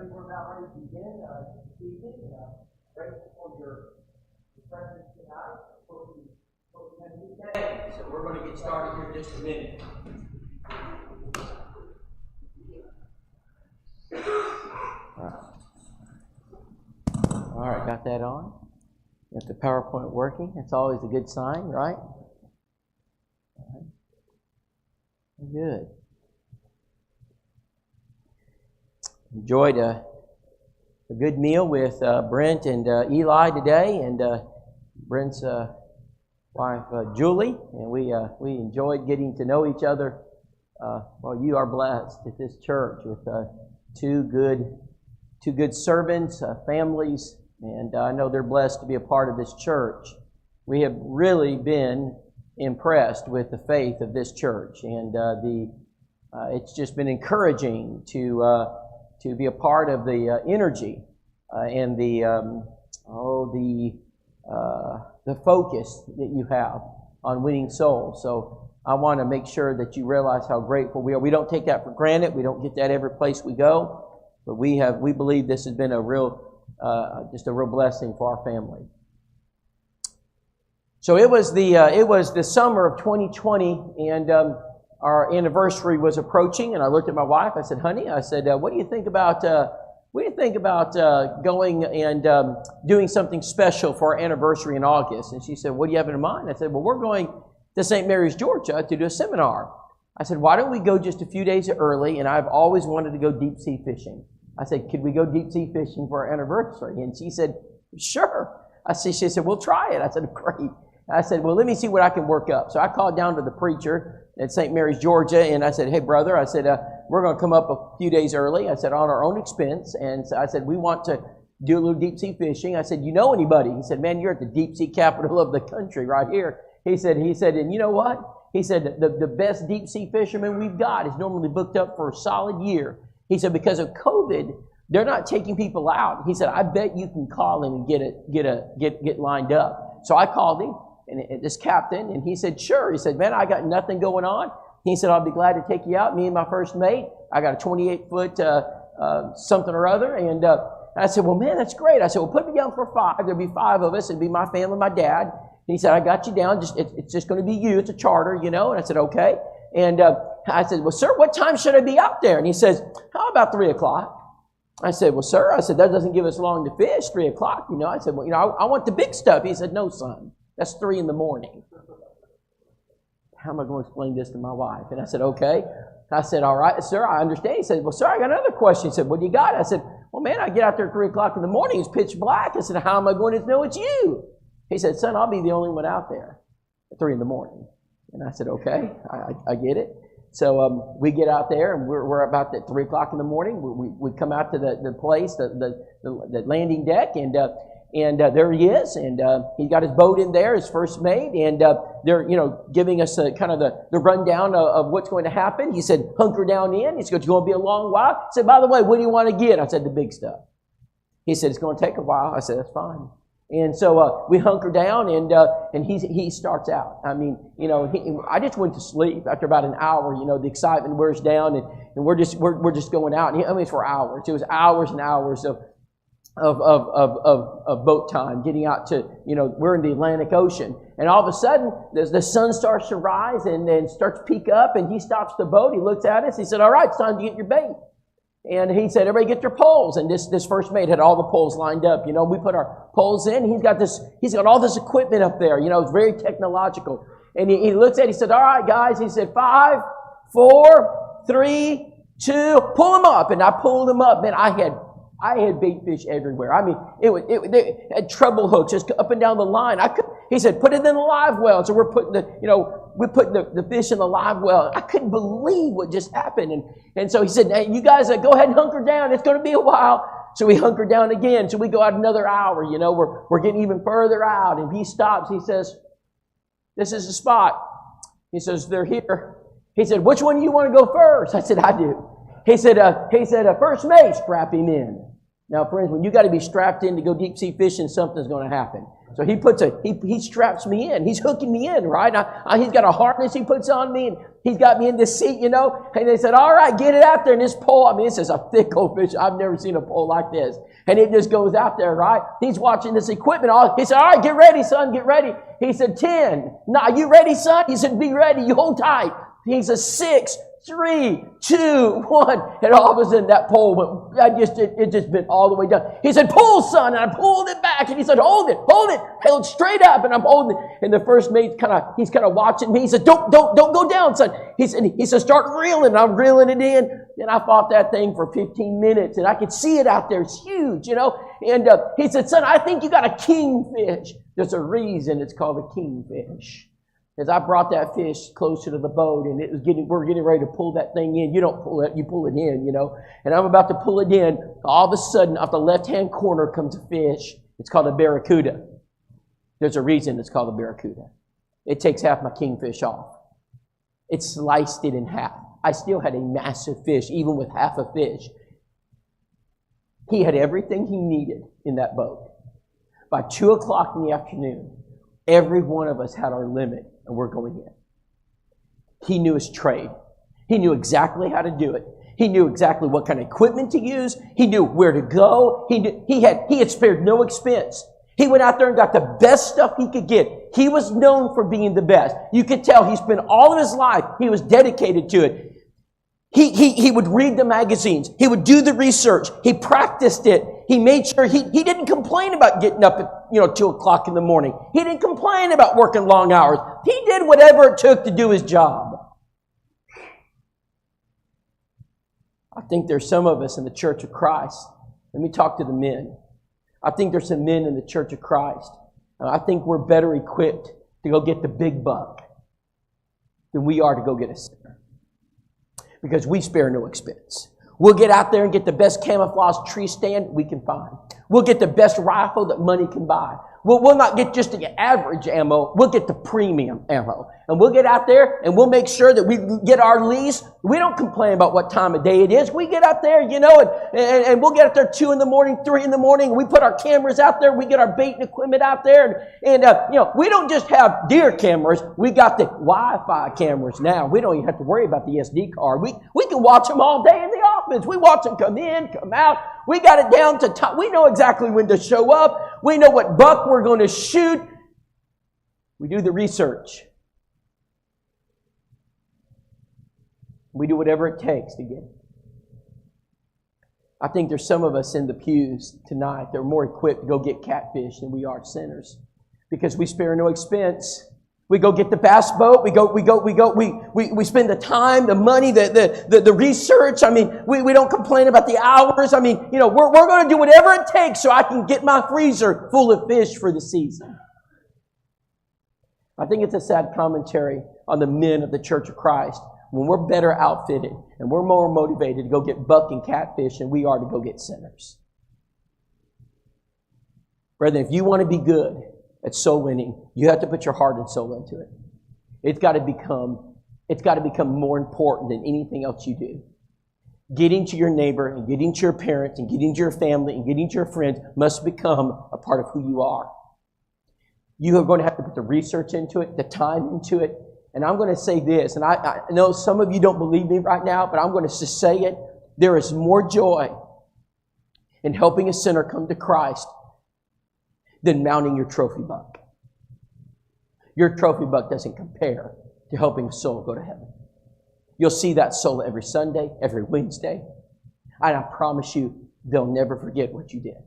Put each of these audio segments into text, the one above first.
everybody, we're about ready to begin this evening. Grateful for your presence tonight. So we're going to get started here in just a minute. All right, got that on? Got the PowerPoint working. That's always a good sign, right? All right. Good. Enjoyed a good meal with Brent and Eli today, and Brent's wife Julie, and we enjoyed getting to know each other. Well, you are blessed at this church with two good servants, families, and I know they're blessed to be a part of this church. We have really been impressed with the faith of this church, and it's just been encouraging to be a part of the energy and the focus that you have on winning souls. So I want to make sure that you realize how grateful we are. We don't take that for granted. We don't get that every place we go, but we believe this has been a real blessing for our family. So it was the summer of 2020, and our anniversary was approaching, and I looked at my wife. I said, "Honey," I said, "what do you think about going and doing something special for our anniversary in August?" And she said, "What do you have in mind?" I said, "Well, we're going to St. Mary's, Georgia, to do a seminar." I said, "Why don't we go just a few days early?" And I've always wanted to go deep sea fishing. I said, "Could we go deep sea fishing for our anniversary?" And she said, "Sure." She said, "We'll try it." I said, "Great." I said, "Well, let me see what I can work up." So I called down to the preacher at St. Mary's, Georgia, and I said, "Hey, brother," I said, "we're going to come up a few days early." I said, "On our own expense." And so I said, "We want to do a little deep sea fishing." I said, "You know anybody?" He said, "Man, you're at the deep sea capital of the country right here." He said, "And you know what?" He said, the best deep sea fisherman we've got is normally booked up for a solid year." He said, "Because of COVID, they're not taking people out." He said, "I bet you can call him and get lined up." So I called him, and this captain, and he said, "Sure." He said, "Man, I got nothing going on." He said, "I'll be glad to take you out, me and my first mate. I got a 28-foot something or other." And I said, "Well, man, that's great." I said, "Well, put me down for 5. There'll be 5 of us. It'll be my family, my dad." And he said, "I got you down. It's just going to be you. It's a charter, you know." And I said, "Okay." And I said, "Well, sir, what time should I be out there?" And he says, "How about 3 o'clock?" I said, "Well, sir," I said, "that doesn't give us long to fish, 3 o'clock, you know." I said, "Well, you know, I want the big stuff." He said, "No, son, that's 3 in the morning." How am I going to explain this to my wife? And I said, "Okay." I said, "All right, sir, I understand." He said, "Well, sir, I got another question." He said, "What do you got?" I said, "Well, man, I get out there at 3 o'clock in the morning. It's pitch black." I said, "How am I going to know it's you?" He said, "Son, I'll be the only one out there at 3 in the morning." And I said, "Okay, I get it." So we get out there, and we're about at 3 o'clock in the morning. We come out to the place, the landing deck, and there he is, and he got his boat in there, his first mate, and they're giving us kind of the rundown of what's going to happen. He said, "Hunker down in." He said, "It's going to be a long while." I said, "By the way, what do you want to get?" I said, "The big stuff." He said, "It's going to take a while." I said, "That's fine." And so we hunker down, and he starts out. I mean, I just went to sleep after about an hour. The excitement wears down, and we're just going out. And it's for hours. It was hours and hours of boat time, getting out to, we're in the Atlantic Ocean. And all of a sudden, the sun starts to rise and then starts to peak up, and he stops the boat. He looks at us. He said, "All right, it's time to get your bait." And he said, "Everybody get their poles." And this first mate had all the poles lined up. We put our poles in. He's got all this equipment up there. It's very technological. And he looks at it. He said, "All right, guys." He said, 5, 4, 3, 2, pull them up. And I pulled them up. Man, I had bait fish everywhere. I mean, they had treble hooks just up and down the line. He said, "Put it in the live well." So we're putting the fish in the live well. I couldn't believe what just happened. And so he said, "Hey, you guys go ahead and hunker down. It's going to be a while." So we hunker down again. So we go out another hour. We're getting even further out. And he stops. He says, "This is the spot." He says, "They're here." He said, "Which one do you want to go first?" I said, "I do." He said, "First mate, strap him in." Now, friends, when you got to be strapped in to go deep sea fishing, something's going to happen. So he straps me in. He's hooking me in, right? He's got a harness he puts on me, and he's got me in this seat, you know. And they said, all right, get it out there. And this pole, I mean, this is a thick old fish. I've never seen a pole like this. And it just goes out there, right? He's watching this equipment. He said, all right, get ready, son, get ready. He said, 10. Now, you ready, son? He said, be ready. You hold tight. He said, 6, 3, 2, 1. And all of a sudden that pole went, it just bent all the way down. He said, pull, son. And I pulled it back. And he said, hold it, held straight up. And I'm holding it. And the first mate's he's kind of watching me. He said, don't go down, son. He said, start reeling. And I'm reeling it in. And I fought that thing for 15 minutes. And I could see it out there. It's huge, you know. And he said, son, I think you got a kingfish. There's a reason it's called a kingfish. As I brought that fish closer to the boat, and we're getting ready to pull that thing in. You don't pull it, you pull it in, you know. And I'm about to pull it in. All of a sudden, off the left-hand corner comes a fish. It's called a barracuda. There's a reason it's called a barracuda. It takes half my kingfish off. It sliced it in half. I still had a massive fish, even with half a fish. He had everything he needed in that boat. By 2 o'clock in the afternoon, every one of us had our limit, and we're going in. He knew his trade. He knew exactly how to do it. He knew exactly what kind of equipment to use. He knew where to go. He had spared no expense. He went out there and got the best stuff he could get. He was known for being the best. You could tell he spent all of his life, he was dedicated to it. He would read the magazines. He would do the research. He practiced it. He made sure he didn't complain about getting up at 2 o'clock in the morning. He didn't complain about working long hours. He did whatever it took to do his job. I think there's some of us in the Church of Christ. Let me talk to the men. I think there's some men in the Church of Christ. I think we're better equipped to go get the big buck than we are to go get a sinner. Because we spare no expense. We'll get out there and get the best camouflage tree stand we can find. We'll get the best rifle that money can buy. We'll not get just the average ammo. We'll get the premium ammo. And we'll get out there and we'll make sure that we get our lease. We don't complain about what time of day it is. We get out there, and we'll get out there 2 in the morning, 3 in the morning. We put our cameras out there. We get our bait and equipment out there. And we don't just have deer cameras. We got the Wi-Fi cameras now. We don't even have to worry about the SD card. We can watch them all day in the office. We watch them come in, come out. We got it down to time. We know exactly when to show up. We know what buck we're going to shoot. We do the research. We do whatever it takes to get it. I think there's some of us in the pews tonight that are more equipped to go get catfish than we are sinners. Because we spare no expense. We go get the bass boat. We spend the time, the money, the research. I mean, we don't complain about the hours. I mean, we're going to do whatever it takes so I can get my freezer full of fish for the season. I think it's a sad commentary on the men of the Church of Christ when we're better outfitted and we're more motivated to go get buck and catfish than we are to go get sinners. Brethren, if you want to be good at soul winning, you have to put your heart and soul into it. It's got to become more important than anything else you do. Getting to your neighbor and getting to your parents and getting to your family and getting to your friends must become a part of who you are. You are going to have to put the research into it, the time into it. And I'm going to say this, and I know some of you don't believe me right now, but I'm going to just say it. There is more joy in helping a sinner come to Christ than mounting your trophy buck. Your trophy buck doesn't compare to helping a soul go to heaven. You'll see that soul every Sunday, every Wednesday. And I promise you, they'll never forget what you did.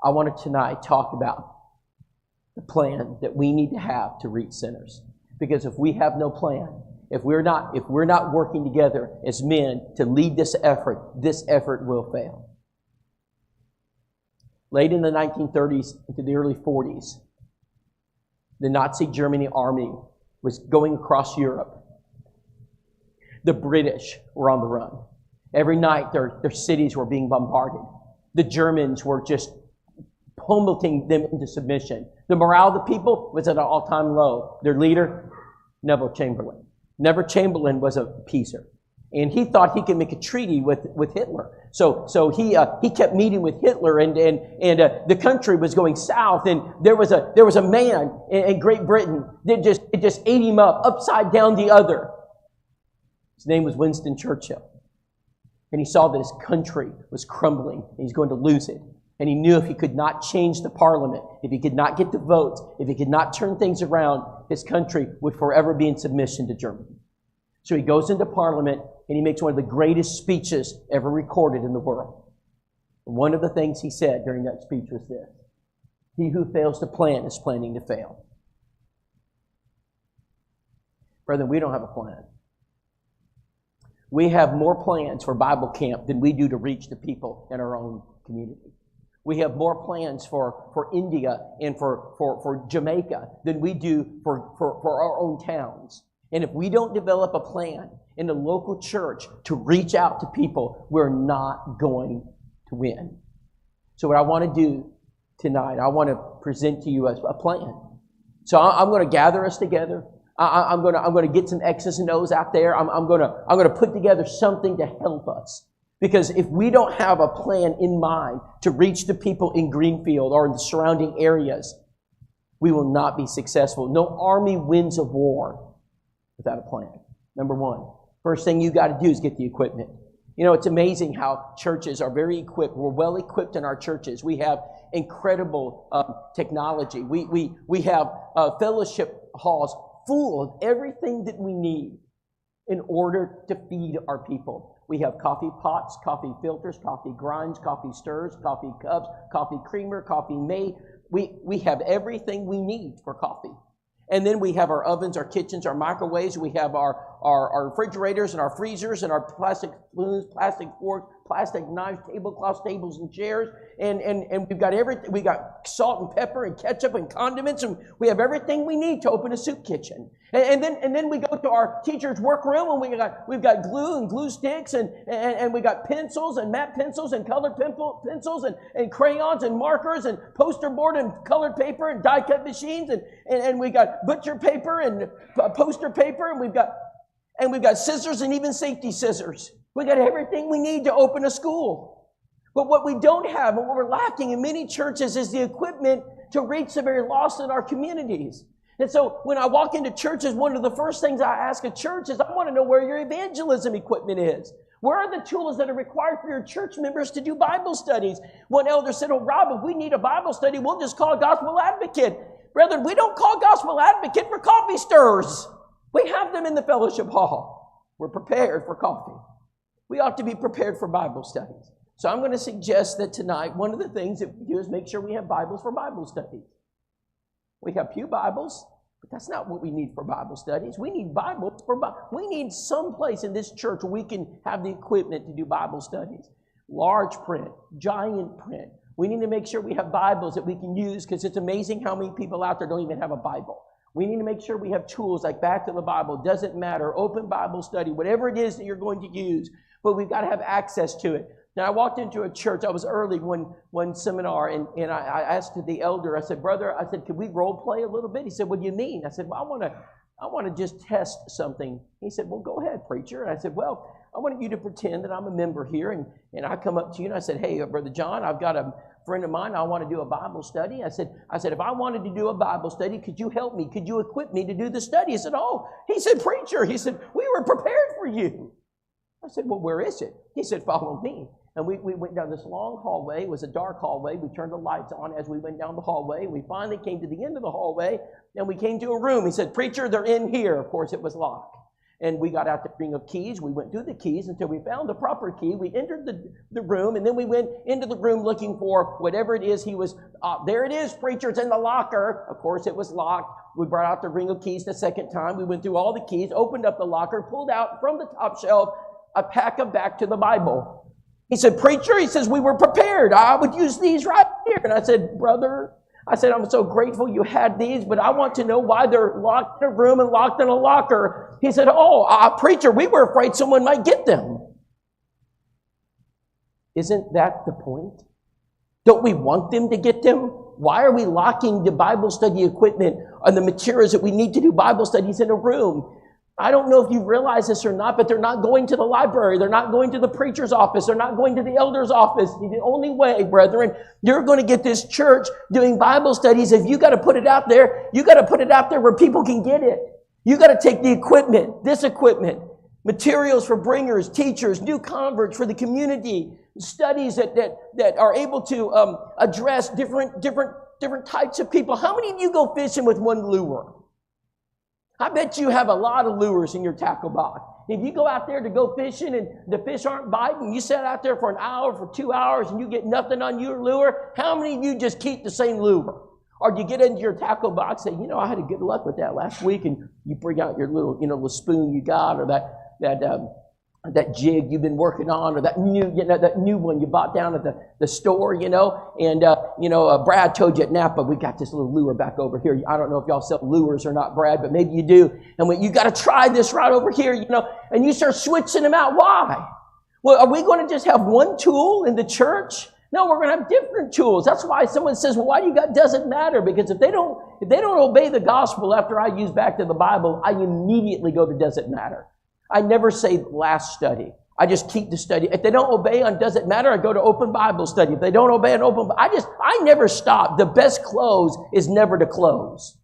I want to tonight talk about the plan that we need to have to reach sinners. Because if we have no plan, if we're not working together as men to lead this effort will fail. Late in the 1930s into the early 40s, the Nazi Germany army was going across Europe. The British were on the run. Every night their cities were being bombarded. The Germans were just pummeling them into submission. The morale of the people was at an all-time low. Their leader, Neville Chamberlain. Neville Chamberlain was a peacer. And he thought he could make a treaty with Hitler. So he kept meeting with Hitler, and the country was going south. And there was a man in Great Britain that just ate him up upside down the other. His name was Winston Churchill. And he saw that his country was crumbling, and he's going to lose it. And he knew if he could not change the parliament, if he could not get the votes, if he could not turn things around, his country would forever be in submission to Germany. So he goes into parliament, and he makes one of the greatest speeches ever recorded in the world. And one of the things he said during that speech was this: "He who fails to plan is planning to fail." Brethren, we don't have a plan. We have more plans for Bible camp than we do to reach the people in our own community. We have more plans for India and for Jamaica than we do for our own towns. And if we don't develop a plan in the local church to reach out to people, we're not going to win. So what I want to do tonight, I want to present to you a plan. So I'm going to gather us together. I'm going to get some X's and O's out there. I'm going to put together something to help us. Because if we don't have a plan in mind to reach the people in Greenfield or in the surrounding areas, we will not be successful. No army wins a war without a plan. Number one, first thing you got to do is get the equipment. You know, it's amazing how churches are very equipped. We're well equipped in our churches. We have incredible technology. We have fellowship halls full of everything that we need in order to feed our people. We have coffee pots, coffee filters, coffee grinds, coffee stirs, coffee cups, coffee creamer, coffee made. We have everything we need for coffee. And then we have our ovens, our kitchens, our microwaves. We have our refrigerators and our freezers and our plastic spoons, plastic forks, plastic knives, tablecloths, tables, and chairs. And we've got everything. We got salt and pepper and ketchup and condiments, and we have everything we need to open a soup kitchen. And then we go to our teacher's workroom, and we've got glue and glue sticks, and we got pencils and matte pencils and colored pencils and crayons and markers and poster board and colored paper and die cut machines, and we got butcher paper and poster paper, and we've got scissors and even safety scissors. We got everything we need to open a school. But what we don't have and what we're lacking in many churches is the equipment to reach the very lost in our communities. And so when I walk into churches, one of the first things I ask a church is, I want to know where your evangelism equipment is. Where are the tools that are required for your church members to do Bible studies? One elder said, "Oh, Rob, if we need a Bible study, we'll just call Gospel Advocate." Brethren, we don't call Gospel Advocate for coffee stirs. We have them in the fellowship hall. We're prepared for coffee. We ought to be prepared for Bible studies. So I'm going to suggest that tonight, one of the things that we do is make sure we have Bibles for Bible studies. We have pew Bibles, but that's not what we need for Bible studies. We need Bibles we need some place in this church where we can have the equipment to do Bible studies. Large print, giant print. We need to make sure we have Bibles that we can use, because it's amazing how many people out there don't even have a Bible. We need to make sure we have tools like Back to the Bible, Doesn't Matter, Open Bible Study, whatever it is that you're going to use, but we've got to have access to it. Now, I walked into a church. I was early one seminar, and I asked the elder, I said, "Brother," I said, "could we role play a little bit?" He said, "What do you mean?" I said, "Well, I want to just test something." He said, "Well, go ahead, preacher." And I said, "Well, I want you to pretend that I'm a member here, and I come up to you and I said, 'Hey, Brother John, I've got a friend of mine. I want to do a Bible study.' I said, if I wanted to do a Bible study, could you help me? Could you equip me to do the study?" He said, "Oh," he said, "Preacher," he said, "we were prepared for you." I said, "Well, where is it?" He said, "Follow me." And we went down this long hallway. It was a dark hallway. We turned the lights on as we went down the hallway. We finally came to the end of the hallway, and we came to a room. He said, "Preacher, they're in here." Of course, it was locked. And we got out the ring of keys. We went through the keys until we found the proper key. We entered the room, and then we went into the room looking for whatever it is he was. "There it is, preacher. It's in the locker." Of course, it was locked. We brought out the ring of keys the second time. We went through all the keys, opened up the locker, pulled out from the top shelf a pack of Back to the Bible. He said, "Preacher," he says, "we were prepared. I would use these right here." And I said, "Brother," I said, "I'm so grateful you had these, but I want to know why they're locked in a room and locked in a locker." He said, "Preacher, we were afraid someone might get them." Isn't that the point? Don't we want them to get them? Why are we locking the Bible study equipment and the materials that we need to do Bible studies in a room? I don't know if you realize this or not, but they're not going to the library. They're not going to the preacher's office. They're not going to the elder's office. The only way, brethren, you're going to get this church doing Bible studies, if you got to put it out there, you got to put it out there where people can get it. You got to take the equipment, this equipment, materials for bringers, teachers, new converts for the community, studies that are able to address different types of people. How many of you go fishing with one lure? I bet you have a lot of lures in your tackle box. If you go out there to go fishing and the fish aren't biting, you sit out there for an hour, for 2 hours, and you get nothing on your lure, how many of you just keep the same lure? Or do you get into your tackle box and say, I had a good luck with that last week, and you bring out your little, the spoon you got, or that jig you've been working on, or that new one you bought down at the store, and Brad told you at Napa, we got this little lure back over here. I don't know if y'all sell lures or not, Brad, but maybe you do. And you got to try this right over here, and you start switching them out. Why? Well, are we going to just have one tool in the church? No, we're going to have different tools. That's why someone says, well, why do you got doesn't matter? Because if they don't obey the gospel after I use back to the Bible, I immediately go to doesn't matter. I never say last study. I just keep the study. If they don't obey on doesn't matter, I go to open Bible study. If they don't obey on open, I never stop. The best close is never to close.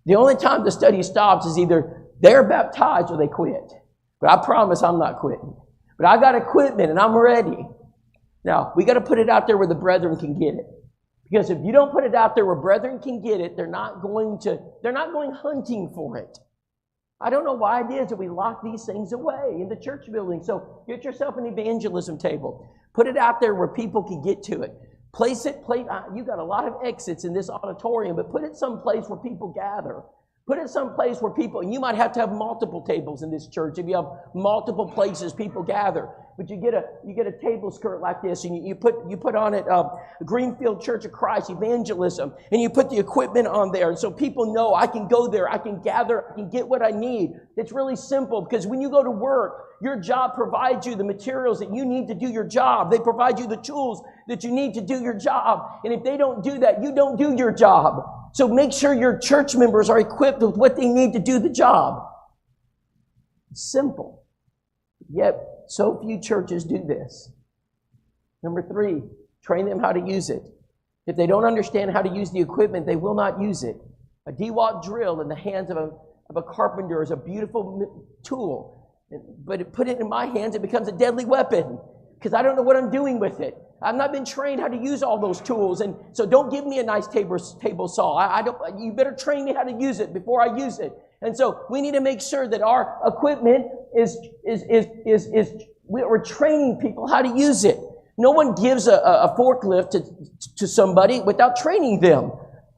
The only time the study stops is either they're baptized or they quit. But I promise I'm not quitting. But I got equipment and I'm ready. Now, we got to put it out there where the brethren can get it. Because if you don't put it out there where brethren can get it, they're not going hunting for it. I don't know why it is that we lock these things away in the church building. So get yourself an evangelism table. Put it out there where people can get to it. You got a lot of exits in this auditorium, but put it someplace where people gather. Put it someplace where people, and you might have to have multiple tables in this church if you have multiple places people gather. But you get a table skirt like this, and you put on it Greenfield Church of Christ Evangelism, and you put the equipment on there, and so people know I can go there, I can gather, I can get what I need. It's really simple, because when you go to work, your job provides you the materials that you need to do your job. They provide you the tools that you need to do your job, and if they don't do that, you don't do your job. So make sure your church members are equipped with what they need to do the job. It's simple. Yet, so few churches do this. Number 3, train them how to use it. If they don't understand how to use the equipment, they will not use it. A DeWalt drill in the hands of a carpenter is a beautiful tool. But put it in my hands, it becomes a deadly weapon because I don't know what I'm doing with it. I've not been trained how to use all those tools, and so don't give me a nice table saw. You better train me how to use it before I use it. And so we need to make sure that our equipment we're training people how to use it. No one gives a forklift to somebody without training them.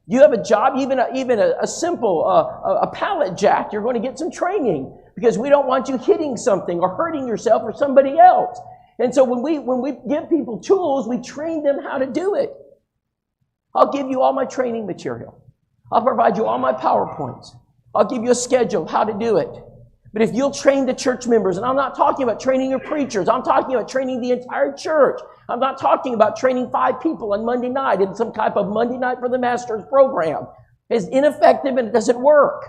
You have a job, even a simple a pallet jack, you're going to get some training because we don't want you hitting something or hurting yourself or somebody else. And so when we give people tools, we train them how to do it. I'll give you all my training material. I'll provide you all my PowerPoints. I'll give you a schedule how to do it. But if you'll train the church members, and I'm not talking about training your preachers, I'm talking about training the entire church. I'm not talking about training 5 people on Monday night in some type of Monday night for the master's program. It's ineffective and it doesn't work.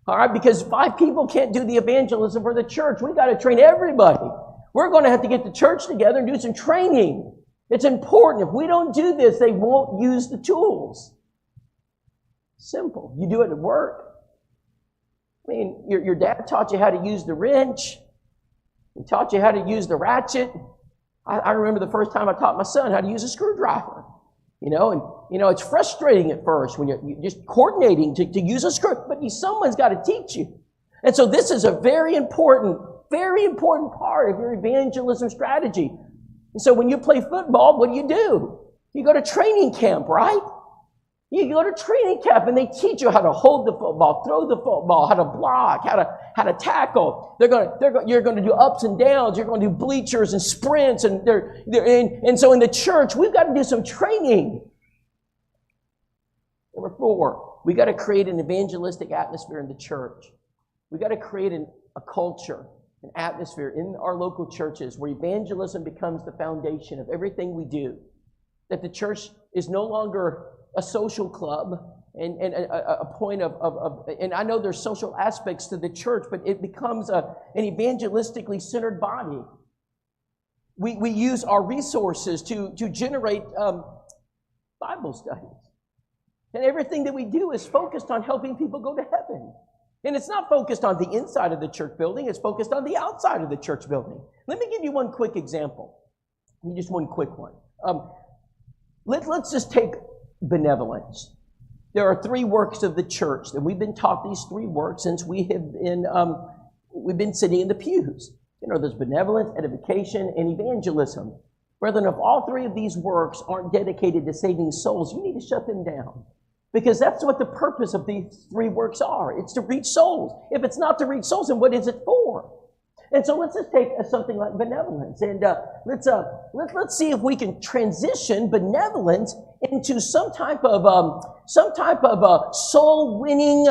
All right, because 5 people can't do the evangelism for the church. We've got to train everybody. We're going to have to get the church together and do some training. It's important. If we don't do this, they won't use the tools. Simple. You do it at work. I mean, your dad taught you how to use the wrench. He taught you how to use the ratchet. I remember the first time I taught my son how to use a screwdriver. It's frustrating at first when you're just coordinating to use a screw, but someone's got to teach you. And so this is a very important part of your evangelism strategy. And so when you play football, what do? You go to training camp, right? You go to training camp and they teach you how to hold the football, throw the football, how to block, how to tackle. You're going to do ups and downs. You're going to do bleachers and sprints, and so in the church we've got to do some training. Number 4, we got to create an evangelistic atmosphere in the church. We got to create a culture, an atmosphere in our local churches where evangelism becomes the foundation of everything we do. That the church is no longer a social club. and a point of, and I know there's social aspects to the church, but it becomes an evangelistically centered body. We use our resources to generate Bible studies. And everything that we do is focused on helping people go to heaven. And it's not focused on the inside of the church building, it's focused on the outside of the church building. Let me give you one quick example. Just one quick one. Let's just take benevolence. There are 3 works of the church, and we've been taught these 3 works since we've been sitting in the pews. There's benevolence, edification, and evangelism. Brethren, if all 3 of these works aren't dedicated to saving souls, you need to shut them down. Because that's what the purpose of these 3 works are. It's to reach souls. If it's not to reach souls, then what is it for? And so let's just take something like benevolence, and let's see if we can transition benevolence into some type of soul-winning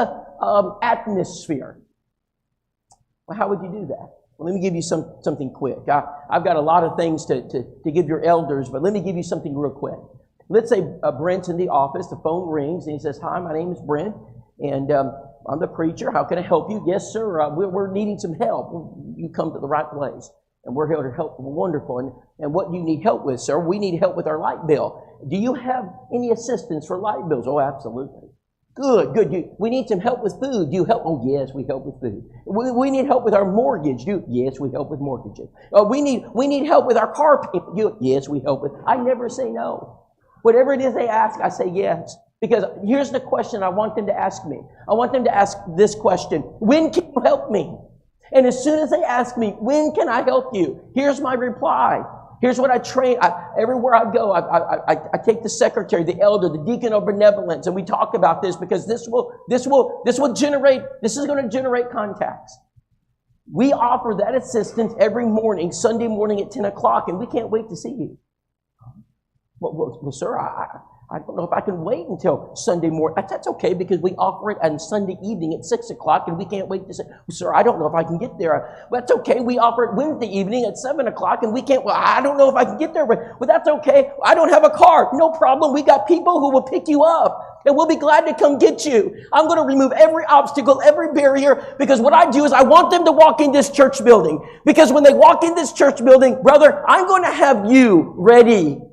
atmosphere. Well, how would you do that? Well, let me give you something quick. I've got a lot of things to give your elders, but let me give you something real quick. Let's say Brent's in the office, the phone rings, and he says, "Hi, my name is Brent, and I'm the preacher. How can I help you?" "Yes, sir, we're needing some help." "You come to the right place, and we're here to help." "Wonderful. And what do you need help with, sir?" "We need help with our light bill." "Do you have any assistance for light bills?" "Oh, absolutely." Good. We need some help with food. Do you help?" "Oh, yes, we help with food." We need help with our mortgage." "Yes, we help with mortgages." We need help with our car payment." "Yes, we help with." I never say no. Whatever it is they ask, I say yes. Because here's the question I want them to ask me. I want them to ask this question: when can you help me? And as soon as they ask me, when can I help you? Here's my reply. Here's what I train. Everywhere I go, I take the secretary, the elder, the deacon of benevolence, and we talk about this because this is going to generate contacts. We offer that assistance every morning, Sunday morning at 10 o'clock, and we can't wait to see you. Well, sir, I don't know if I can wait until Sunday morning. That's okay, because we offer it on Sunday evening at 6 o'clock, and we can't wait to say, "Well, sir, I don't know if I can get there." "Well, that's okay. We offer it Wednesday evening at 7 o'clock, and we can't, well, I don't know if I can get there." "Well, that's okay. I don't have a car." "No problem. We got people who will pick you up, and we'll be glad to come get you." I'm going to remove every obstacle, every barrier, because what I do is I want them to walk in this church building. Because when they walk in this church building, brother, I'm going to have you ready.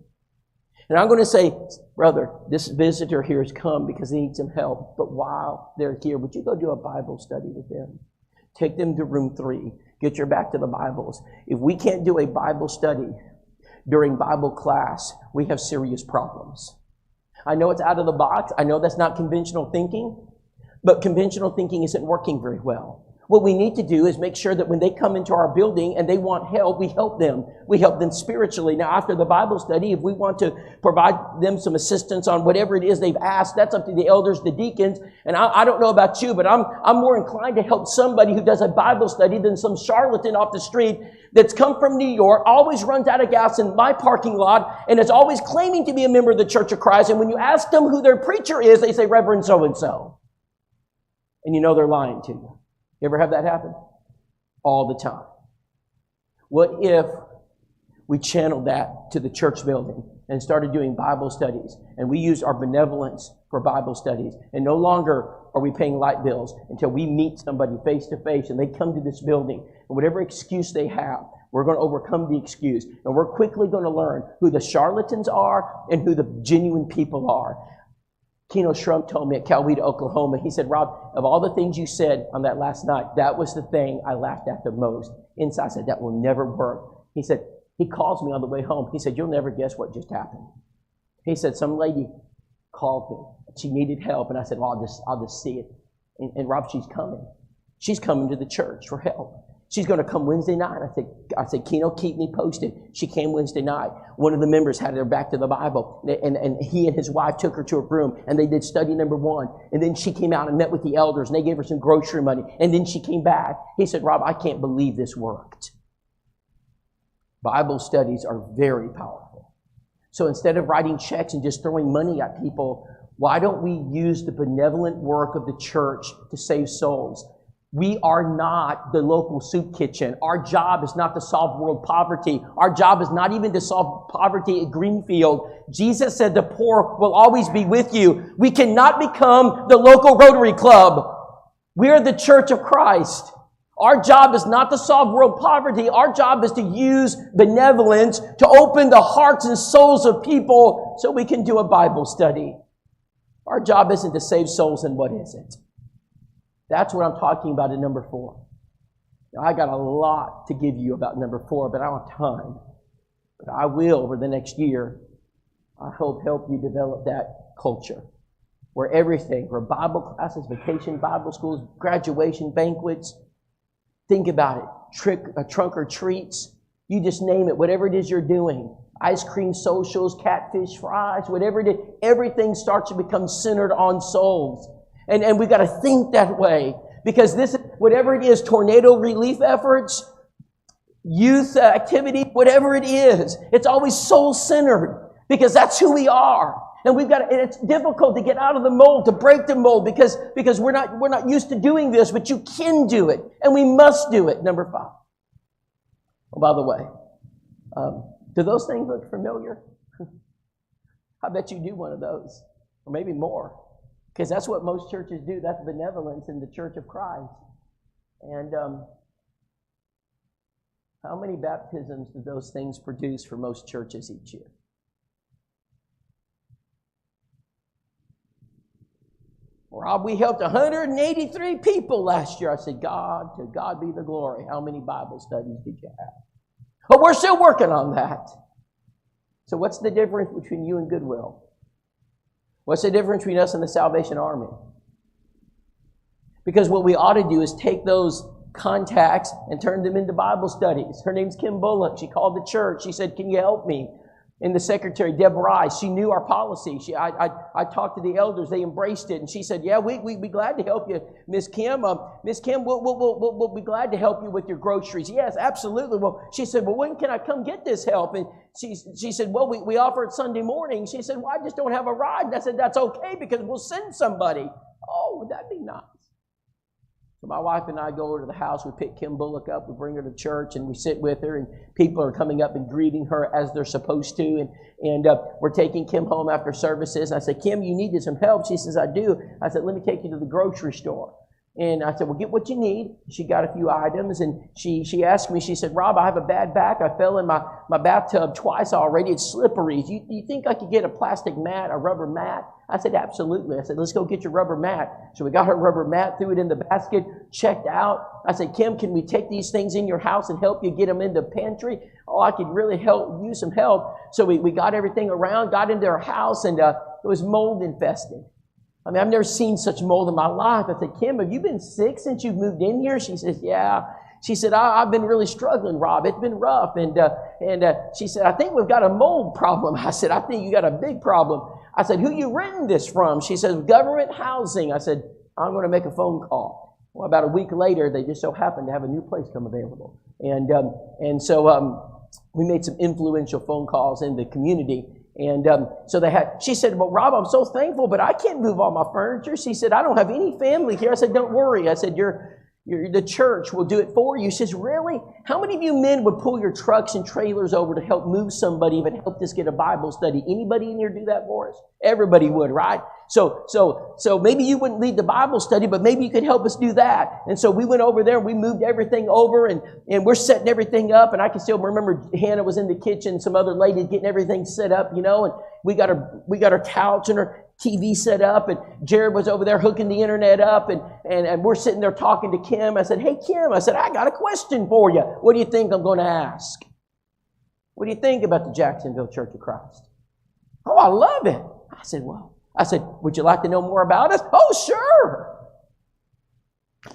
And I'm going to say, "Brother, this visitor here has come because they need some help. But while they're here, would you go do a Bible study with them? Take them to room 3. Get your back to the Bibles." If we can't do a Bible study during Bible class, we have serious problems. I know it's out of the box. I know that's not conventional thinking. But conventional thinking isn't working very well. What we need to do is make sure that when they come into our building and they want help, we help them. We help them spiritually. Now, after the Bible study, if we want to provide them some assistance on whatever it is they've asked, that's up to the elders, the deacons. And I don't know about you, but I'm more inclined to help somebody who does a Bible study than some charlatan off the street that's come from New York, always runs out of gas in my parking lot, and is always claiming to be a member of the Church of Christ. And when you ask them who their preacher is, they say, "Reverend so-and-so." And you know they're lying to you. You ever have that happen? All the time. What if we channeled that to the church building and started doing Bible studies, and we used our benevolence for Bible studies, and no longer are we paying light bills until we meet somebody face to face and they come to this building, and whatever excuse they have, we're going to overcome the excuse, and we're quickly going to learn who the charlatans are and who the genuine people are. Keno Shrum told me at Coweta, Oklahoma, he said, "Rob, of all the things you said on that last night, that was the thing I laughed at the most." Inside I said, "That will never work." He said, he calls me on the way home. He said, "You'll never guess what just happened." He said, "Some lady called me. She needed help." And I said, "Well, I'll just see it." And Rob, she's coming. She's coming to the church for help. She's going to come Wednesday night. I said, "Keno, keep me posted." She came Wednesday night. One of the members had her back to the Bible, and he and his wife took her to a room, and they did study number 1. And then she came out and met with the elders, and they gave her some grocery money. And then she came back. He said, "Rob, I can't believe this worked." Bible studies are very powerful. So instead of writing checks and just throwing money at people, why don't we use the benevolent work of the church to save souls? We are not the local soup kitchen. Our job is not to solve world poverty. Our job is not even to solve poverty at Greenfield. Jesus said the poor will always be with you. We cannot become the local Rotary Club. We are the Church of Christ. Our job is not to solve world poverty. Our job is to use benevolence to open the hearts and souls of people so we can do a Bible study. Our job isn't to save souls, and what is it? That's what I'm talking about in number 4. Now, I got a lot to give you about number 4, but I don't have time. But I will over the next year. I hope help you develop that culture where everything, where Bible classes, vacation Bible schools, graduation banquets, think about it, trunk or treats, you just name it, whatever it is you're doing, ice cream socials, catfish fries, whatever it is, everything starts to become centered on souls. And we've got to think that way, because this, whatever it is, tornado relief efforts, youth activity, whatever it is, it's always soul-centered, because that's who we are. And we've got to, and it's difficult to get out of the mold, to break the mold, because we're not used to doing this, but you can do it, and we must do it. Number 5. Oh, by the way, do those things look familiar? I bet you do one of those, or maybe more. Because that's what most churches do. That's benevolence in the Church of Christ. And how many baptisms do those things produce for most churches each year? Rob, we helped 183 people last year. I said, to God be the glory. How many Bible studies did you have? But we're still working on that. So what's the difference between you and Goodwill? What's the difference between us and the Salvation Army? Because what we ought to do is take those contacts and turn them into Bible studies. Her name's Kim Bullock. She called the church. She said, can you help me? And the secretary, Deb Rice, she knew our policy. I talked to the elders. They embraced it. And she said, yeah, we'd be glad to help you, Miss Kim. Miss Kim, we'll be glad to help you with your groceries. Yes, absolutely. Well, she said, well, when can I come get this help? And she said, well, we offer it Sunday morning. She said, well, I just don't have a ride. And I said, that's okay, because we'll send somebody. Oh, would that be nice? So my wife and I go over to the house. We pick Kim Bullock up. We bring her to church, and we sit with her. And people are coming up and greeting her as they're supposed to. And we're taking Kim home after services. And I said, Kim, you needed some help. She says, I do. I said, let me take you to the grocery store. And I said, well, get what you need. She got a few items, and she asked me, she said, Rob, I have a bad back. I fell in my bathtub twice already. It's slippery. Do you think I could get a plastic mat, a rubber mat? I said, absolutely. I said, let's go get your rubber mat. So we got her rubber mat, threw it in the basket, checked out. I said, Kim, can we take these things in your house and help you get them in the pantry? Oh, I could really use some help. So we got everything around, got into her house, and it was mold infested. I mean, I've never seen such mold in my life. I said, Kim, have you been sick since you've moved in here? She says, yeah. She said, I've been really struggling, Rob. It's been rough. And she said, I think we've got a mold problem. I said, I think you got a big problem. I said, who you renting this from? She says, government housing. I said, I'm going to make a phone call. Well, about a week later, they just so happened to have a new place come available. And so we made some influential phone calls in the community. And so she said, well, Rob, I'm so thankful, but I can't move all my furniture. She said, I don't have any family here. I said, don't worry. I said, the church will do it for you. She says, really? How many of you men would pull your trucks and trailers over to help move somebody and help us get a Bible study? Anybody in here do that for us? Everybody would, right? So maybe you wouldn't lead the Bible study, but maybe you could help us do that. And so we went over there, we moved everything over, and we're setting everything up. And I can still remember Hannah was in the kitchen, some other lady getting everything set up, and we got her couch and her TV set up, and Jared was over there hooking the internet up, and we're sitting there talking to Kim. I said, hey, Kim, I said, I got a question for you. What do you think I'm going to ask? What do you think about the Jacksonville Church of Christ? Oh, I love it. I said, would you like to know more about us? Oh, sure.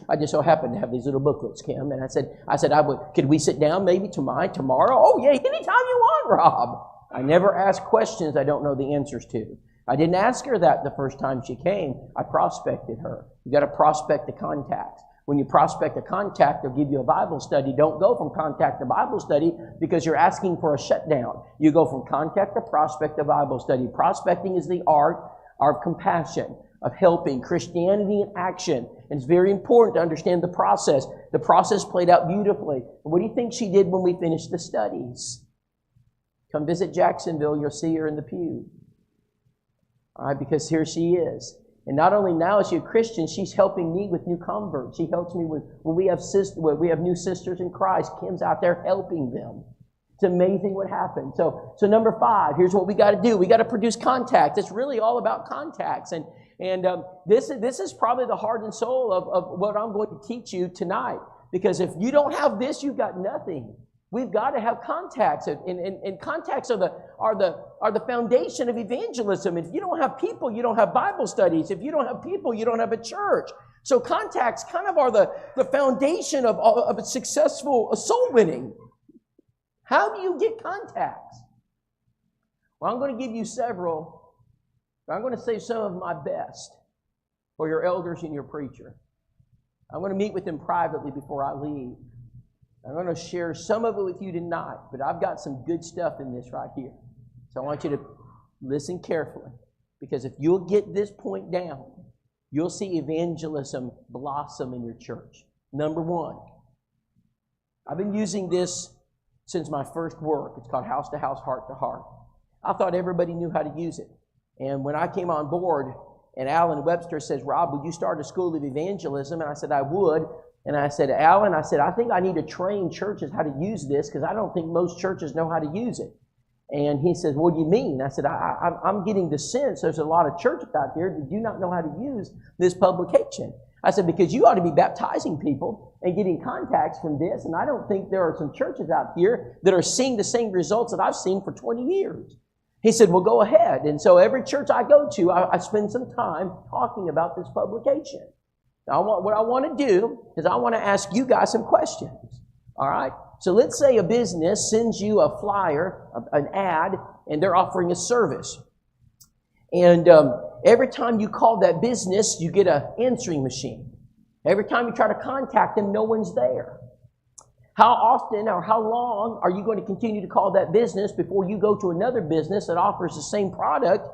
I just so happened to have these little booklets, Kim, and I said, could we sit down maybe tomorrow? Oh, yeah, anytime you want, Rob. I never ask questions I don't know the answers to. I didn't ask her that the first time she came. I prospected her. You got to prospect the contacts. When you prospect a contact, they'll give you a Bible study. Don't go from contact to Bible study because you're asking for a shutdown. You go from contact to prospect to Bible study. Prospecting is the art of compassion. of helping, Christianity in action. And it's very important to understand the process. The process played out beautifully. And what do you think she did when we finished the studies? Come visit Jacksonville, you'll see her in the pew. All right, because here she is. And not only now is she a Christian, she's helping me with new converts. She helps me when we have new sisters in Christ. Kim's out there helping them. It's amazing what happened. So number 5, here's what we got to do. We got to produce contacts. It's really all about contacts. And this is probably the heart and soul of what I'm going to teach you tonight. Because if you don't have this, you've got nothing. We've got to have contacts, and contacts are the foundation of evangelism. If you don't have people, you don't have Bible studies. If you don't have people, you don't have a church. So contacts kind of are the foundation of a successful soul winning. How do you get contacts? Well, I'm going to give you several, but I'm going to save some of my best for your elders and your preacher. I'm going to meet with them privately before I leave. I'm going to share some of it with you tonight, but I've got some good stuff in this right here. So I want you to listen carefully, because if you'll get this point down, you'll see evangelism blossom in your church. Number 1, I've been using this since my first work. It's called House to House, Heart to Heart. I thought everybody knew how to use it. And when I came on board, and Alan Webster says, Rob, would you start a school of evangelism? And I said, I would. And I said, Alan, I think I need to train churches how to use this, because I don't think most churches know how to use it. And he says, what do you mean? I said, I'm getting the sense there's a lot of churches out there that do not know how to use this publication. I said, because you ought to be baptizing people and getting contacts from this, and I don't think there are some churches out here that are seeing the same results that I've seen for 20 years. He said, well, go ahead. And so every church I go to, I spend some time talking about this publication. Now, what I want to do is I want to ask you guys some questions. All right? So let's say a business sends you a flyer, an ad, and they're offering a service. And every time you call that business, you get an answering machine. Every time you try to contact them, no one's there. How often or how long are you going to continue to call that business before you go to another business that offers the same product?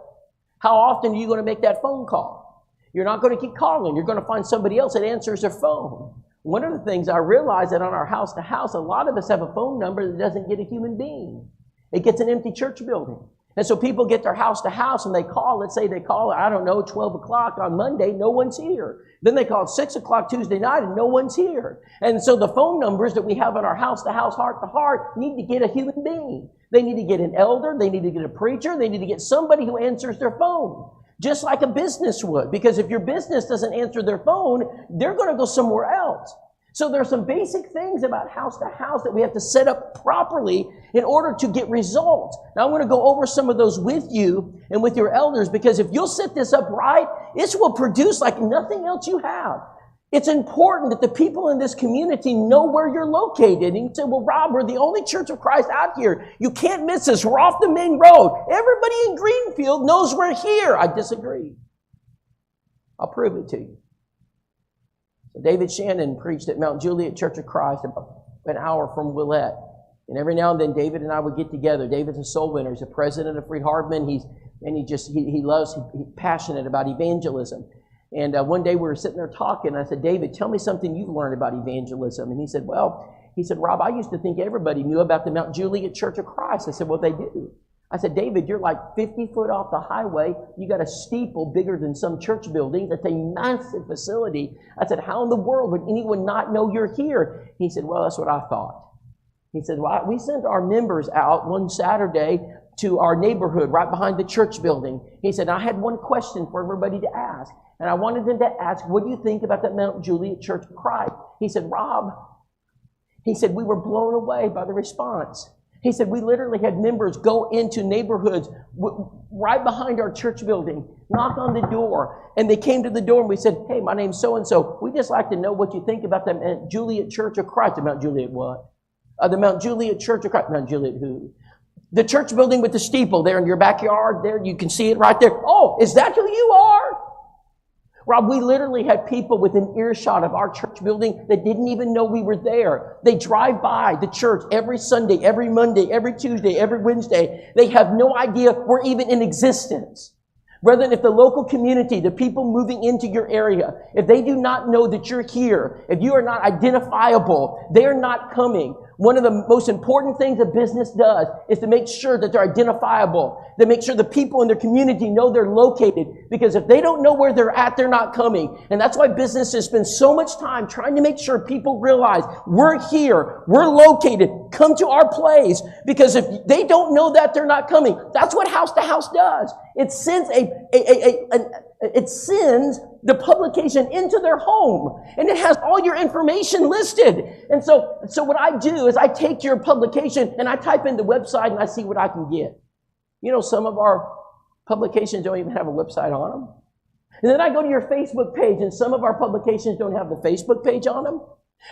How often are you going to make that phone call? You're not going to keep calling. You're going to find somebody else that answers their phone. One of the things I realized that on our house to house, a lot of us have a phone number that doesn't get a human being. It gets an empty church building. And so people get their house to house and they call. Let's say they call, 12 o'clock on Monday, no one's here. Then they call 6 o'clock Tuesday night and no one's here. And so the phone numbers that we have on our house to house, heart to heart, need to get a human being. They need to get an elder. They need to get a preacher. They need to get somebody who answers their phone. Just like a business would. Because if your business doesn't answer their phone, they're going to go somewhere else. So there's some basic things about house to house that we have to set up properly in order to get results. Now I'm going to go over some of those with you and with your elders, because if you'll set this up right, it will produce like nothing else you have. It's important that the people in this community know where you're located. And you say, well, Rob, we're the only Church of Christ out here. You can't miss us. We're off the main road. Everybody in Greenfield knows we're here. I disagree. I'll prove it to you. So David Shannon preached at Mount Juliet Church of Christ about an hour from Willette. And every now and then David and I would get together. David's a soul winner. He's the president of Freed Hardman. He's passionate about evangelism. And one day we were sitting there talking, and I said, David, tell me something you've learned about evangelism. And he said, Rob, I used to think everybody knew about the Mount Juliet Church of Christ. I said, well, they do. I said, David, you're like 50 foot off the highway. You got a steeple bigger than some church buildings. It's a massive facility. I said, how in the world would anyone not know you're here? He said, well, that's what I thought. He said, well, we sent our members out one Saturday to our neighborhood right behind the church building. He said, I had one question for everybody to ask. And I wanted them to ask, what do you think about the Mount Juliet Church of Christ? He said, Rob, he said, we were blown away by the response. He said, we literally had members go into neighborhoods right behind our church building, knock on the door, and they came to the door and we said, hey, my name's so-and-so. We'd just like to know what you think about the Mount Juliet Church of Christ. The Mount Juliet what? The Mount Juliet Church of Christ. Mount Juliet who? The church building with the steeple there in your backyard there. You can see it right there. Oh, is that who you are? Rob, we literally had people within earshot of our church building that didn't even know we were there. They drive by the church every Sunday, every Monday, every Tuesday, every Wednesday. They have no idea we're even in existence. Brethren, if the local community, the people moving into your area, if they do not know that you're here, if you are not identifiable, they are not coming. One of the most important things a business does is to make sure that they're identifiable, to make sure the people in their community know they're located. Because if they don't know where they're at, they're not coming. And that's why businesses spend so much time trying to make sure people realize we're here, we're located, come to our place. Because if they don't know that, they're not coming. That's what House to House does. It sends it sends the publication into their home, and it has all your information listed. And so what I do is I take your publication and I type in the website and I see what I can get. You know, some of our publications don't even have a website on them. And then I go to your Facebook page, and some of our publications don't have the Facebook page on them.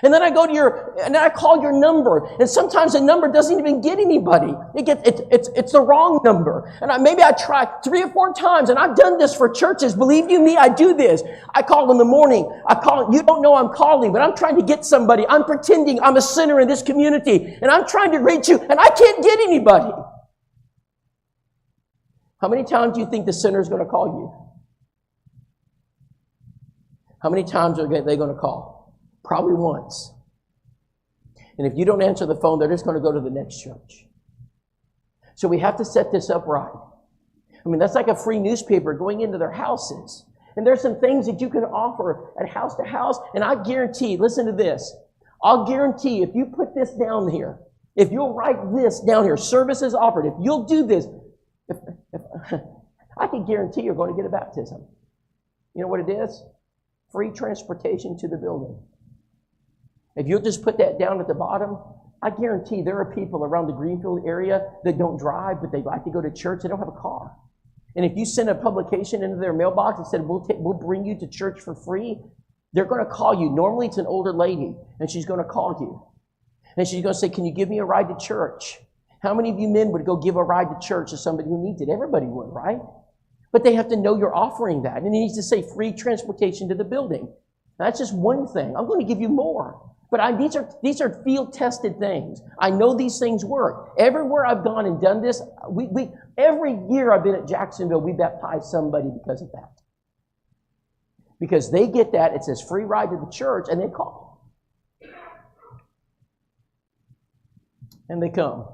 And then I go to and then I call your number, and sometimes the number doesn't even get anybody. It's the wrong number. And maybe I try 3 or 4 times, and I've done this for churches. Believe you me, I do this. I call in the morning. You don't know I'm calling, but I'm trying to get somebody. I'm pretending I'm a sinner in this community, and I'm trying to reach you, and I can't get anybody. How many times do you think the sinner is going to call you? How many times are they going to call? Probably once. And if you don't answer the phone, they're just going to go to the next church. So we have to set this up right. I mean, that's like a free newspaper going into their houses. And there's some things that you can offer at House to House. And I guarantee, listen to this. I'll guarantee if you put this down here, if you'll write this down here, services offered, if you'll do this, I can guarantee you're going to get a baptism. You know what it is? Free transportation to the building. If you'll just put that down at the bottom, I guarantee there are people around the Greenfield area that don't drive, but they like to go to church. They don't have a car. And if you send a publication into their mailbox and said, we'll bring you to church for free, they're going to call you. Normally it's an older lady, and she's going to call you. And she's going to say, can you give me a ride to church? How many of you men would go give a ride to church to somebody who needs it? Everybody would, right? But they have to know you're offering that. And it needs to say free transportation to the building. Now, that's just one thing. I'm going to give you more. But these are field-tested things. I know these things work. Everywhere I've gone and done this, every year I've been at Jacksonville, we baptize somebody because of that. Because they get that, it says free ride to the church, and they call. And they come.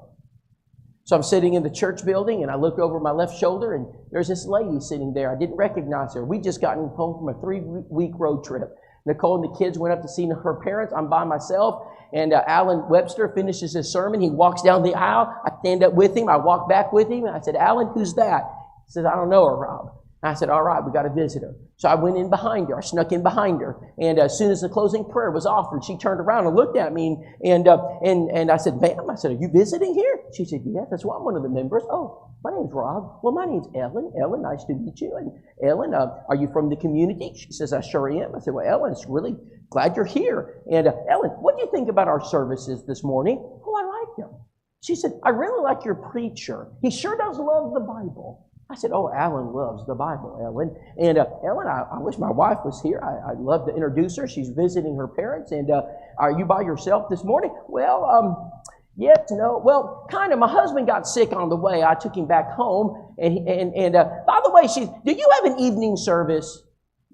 So I'm sitting in the church building, and I look over my left shoulder, and there's this lady sitting there. I didn't recognize her. We just gotten home from a 3-week road trip. Nicole and the kids went up to see her parents. I'm by myself, and Alan Webster finishes his sermon. He walks down the aisle. I stand up with him. I walk back with him, and I said, Alan, who's that? He says, I don't know her, Rob. I said, all right, we got a visitor. So I went in behind her. I snuck in behind her. And as soon as the closing prayer was offered, she turned around and looked at me. And I said, ma'am, I said, are you visiting here? She said, yes, that's why I'm one of the members. Oh, my name's Rob. Well, my name's Ellen. Ellen, nice to meet you. And Ellen, are you from the community? She says, I sure am. I said, well, Ellen, it's really glad you're here. And Ellen, what do you think about our services this morning? Oh, I like them. She said, I really like your preacher. He sure does love the Bible. I said, oh, Alan loves the Bible, Ellen. And Ellen, I wish my wife was here. I'd love to introduce her. She's visiting her parents. And are you by yourself this morning? Well, yes, no. Well, kind of. My husband got sick on the way. I took him back home. And by the way, do you have an evening service?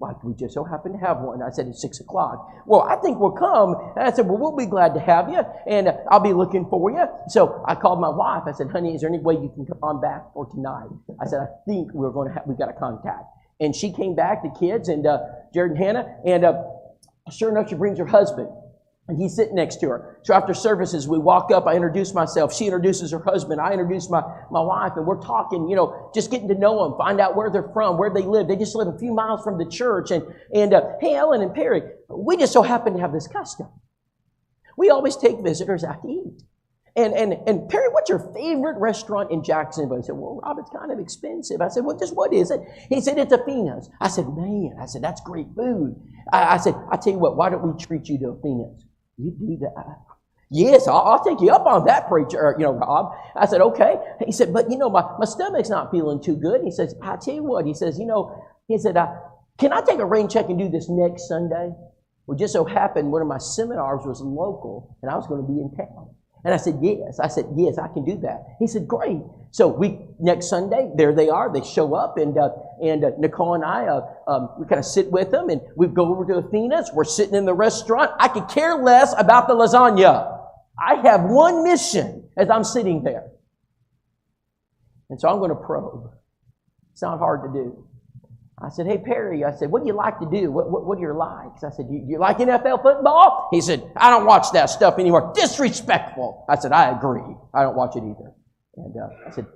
Like, we just so happen to have one. I said, it's 6 o'clock. Well, I think we'll come. And I said, well, we'll be glad to have you, and I'll be looking for you. So I called my wife. I said, honey, is there any way you can come on back for tonight? I said, I think we got a contact. And she came back, the kids, and Jared and Hannah, and sure enough, she brings her husband. And he's sitting next to her. So after services, we walk up. I introduce myself. She introduces her husband. I introduce my wife. And we're talking, just getting to know them, find out where they're from, where they live. They just live a few miles from the church. And hey, Ellen and Perry, we just so happen to have this custom. We always take visitors out to eat. And Perry, what's your favorite restaurant in Jacksonville? He said, well, Rob, it's kind of expensive. I said, well, just what is it? He said, it's a Fina's. I said, man, that's great food. I said, I tell you what, why don't we treat you to a Fina's? You do that? Yes, I'll take you up on that, preacher, Rob. I said, okay. He said, but, my stomach's not feeling too good. He says, I tell you what. He says, can I take a rain check and do this next Sunday? Well, just so happened one of my seminars was local, and I was going to be in town. And I said, yes. I said, yes, I can do that. He said, great. So next Sunday, there they are. They show up, and Nicole and I, we kind of sit with them, and we go over to Athena's. We're sitting in the restaurant. I could care less about the lasagna. I have one mission as I'm sitting there. And so I'm going to probe. It's not hard to do. I said, hey, Perry, I said, what do you like to do? What are your likes? I said, you like NFL football? He said, I don't watch that stuff anymore. Disrespectful. I said, I agree. I don't watch it either. And I said,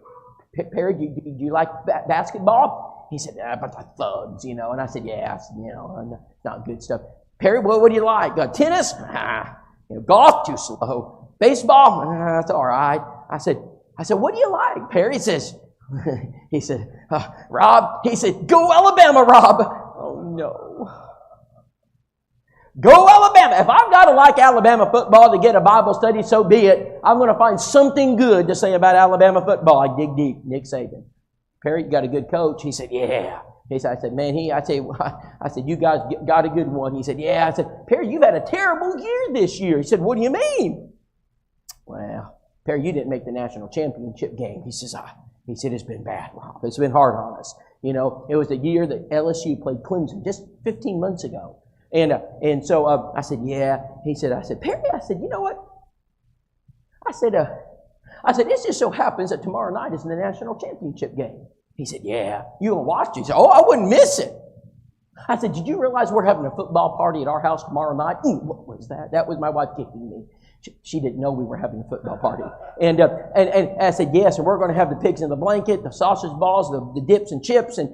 Perry, do you like basketball? He said, but the thugs, you know. And I said, yeah, you know, not good stuff. Perry, what do you like? Tennis? Golf? Too slow. Baseball? That's all right. I said, what do you like? Perry says, he said, Rob, he said, go Alabama, Rob. Oh, no. Go Alabama. If I've got to like Alabama football to get a Bible study, so be it. I'm going to find something good to say about Alabama football. I dig deep. Nick Saban. Perry, you got a good coach? He said, yeah. I said, man, I said, you guys got a good one. He said, yeah. I said, Perry, you've had a terrible year this year. He said, what do you mean? Well, Perry, you didn't make the national championship game. He said, it's been bad, Rob. It's been hard on us. You know, it was the year that LSU played Clemson just 15 months ago. And so I said, yeah. I said, Perry, I said, you know what? I said, it just so happens that tomorrow night is the national championship game. He said, yeah. You going to watch it? He said, oh, I wouldn't miss it. I said, did you realize we're having a football party at our house tomorrow night? What was that? That was my wife kicking me. She didn't know we were having a football party. And I said, yes, and we're going to have the pigs in the blanket, the sausage balls, the dips and chips. And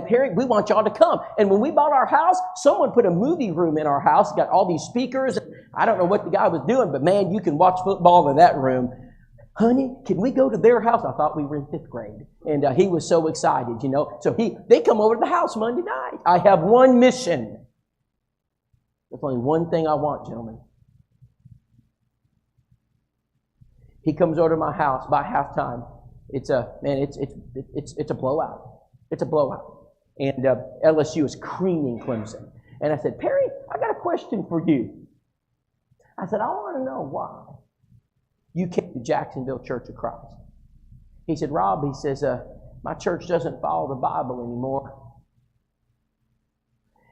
Perry, we want y'all to come. And when we bought our house, someone put a movie room in our house, got all these speakers. I don't know what the guy was doing, but man, you can watch football in that room. Honey, can we go to their house? I thought we were in 5th grade. And he was so excited, you know. So they come over to the house Monday night. I have one mission. There's only one thing I want, gentlemen. He comes over to my house by halftime. It's a blowout. It's a blowout. And LSU is creaming Clemson. And I said, Perry, I got a question for you. I said, I want to know why you came to Jacksonville Church of Christ. He said, Rob, he says, my church doesn't follow the Bible anymore.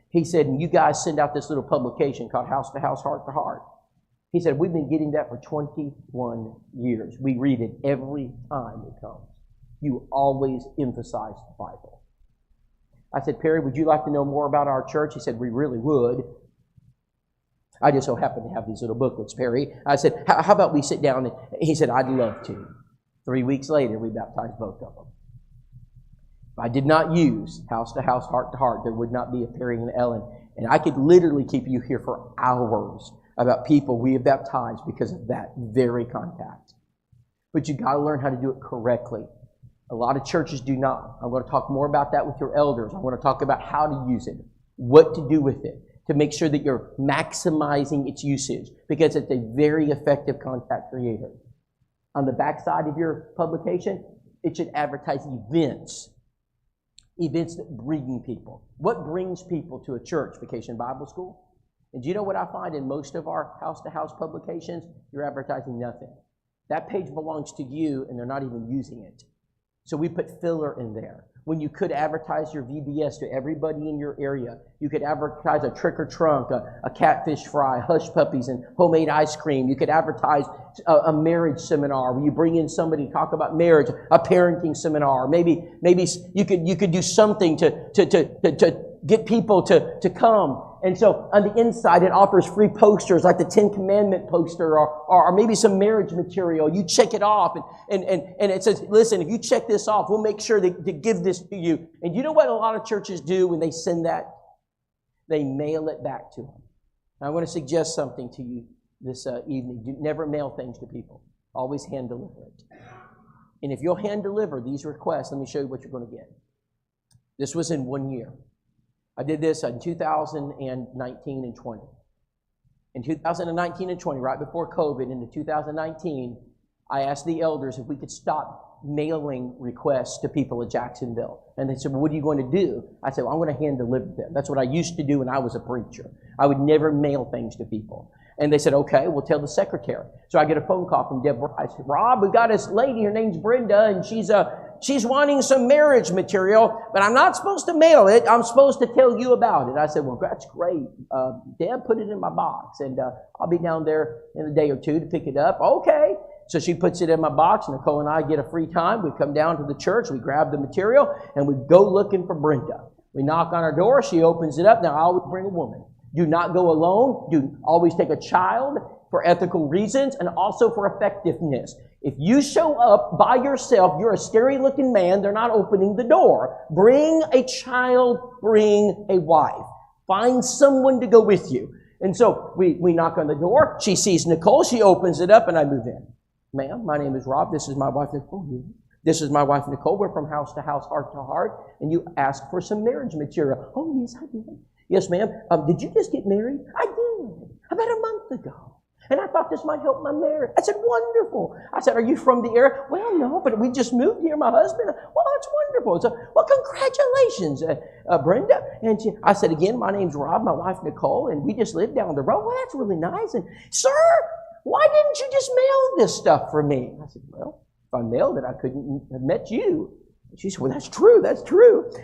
He said, and you guys send out this little publication called House to House, Heart to Heart. He said, we've been getting that for 21 years. We read it every time it comes. You always emphasize the Bible. I said, Perry, would you like to know more about our church? He said, we really would. I just so happen to have these little booklets, Perry. I said, how about we sit down? And he said, I'd love to. 3 weeks later, we baptized both of them. If I did not use House to House, Heart to Heart, there would not be a Perry and Ellen. And I could literally keep you here for hours about people we have baptized because of that very contact. But you've got to learn how to do it correctly. A lot of churches do not. I'm going to talk more about that with your elders. I want to talk about how to use it, what to do with it, to make sure that you're maximizing its usage, because it's a very effective contact creator. On the backside of your publication, it should advertise events that bring people. What brings people to a church? Vacation Bible School. And do you know what I find in most of our house-to-house publications? You're advertising nothing. That page belongs to you, and they're not even using it. So we put filler in there. When you could advertise your VBS to everybody in your area, you could advertise a trick or trunk, a catfish fry, hush puppies, and homemade ice cream. You could advertise a marriage seminar where you bring in somebody to talk about marriage, a parenting seminar. Maybe you could do something to get people to come. And so on the inside, it offers free posters like the 10 Commandment poster or maybe some marriage material. You check it off and it says, listen, if you check this off, we'll make sure to give this to you. And you know what a lot of churches do when they send that? They mail it back to them. And I want to suggest something to you this evening. Do never mail things to people. Always hand deliver it. And if you'll hand deliver these requests, let me show you what you're going to get. This was in 1 year. I did this in 2019 and 20. In 2019 and 20, right before COVID, into 2019, I asked the elders if we could stop mailing requests to people at Jacksonville. And they said, well, what are you going to do? I said, well, I'm going to hand deliver them. That's what I used to do when I was a preacher. I would never mail things to people. And they said, okay, we'll tell the secretary. So I get a phone call from Deborah. I said, Rob, we got this lady, her name's Brenda, and she's wanting some marriage material, but I'm not supposed to mail it. I'm supposed to tell you about it. I said, well, that's great. Deb, put it in my box, and I'll be down there in a day or two to pick it up. Okay. So she puts it in my box. Nicole and I get a free time. We come down to the church. We grab the material, and we go looking for Brenda. We knock on her door. She opens it up. Now, I always bring a woman. Do not go alone. Do always take a child for ethical reasons and also for effectiveness. If you show up by yourself, you're a scary-looking man, they're not opening the door. Bring a child, bring a wife. Find someone to go with you. And so we knock on the door. She sees Nicole. She opens it up, and I move in. Ma'am, my name is Rob. This is my wife, Nicole. This is my wife, Nicole. We're from house to house, heart to heart. And you asked for some marriage material. Oh, yes, I did. Yes, ma'am. Did you just get married? I did. About a month ago. And I thought this might help my marriage. I said, wonderful. I said, are you from the area? Well, no, but we just moved here, my husband. Well, that's wonderful. So, well, congratulations, Brenda. And I said, again, my name's Rob, my wife, Nicole, and we just live down the road. Well, that's really nice. And, sir, why didn't you just mail this stuff for me? I said, well, if I mailed it, I couldn't have met you. She said, well, that's true.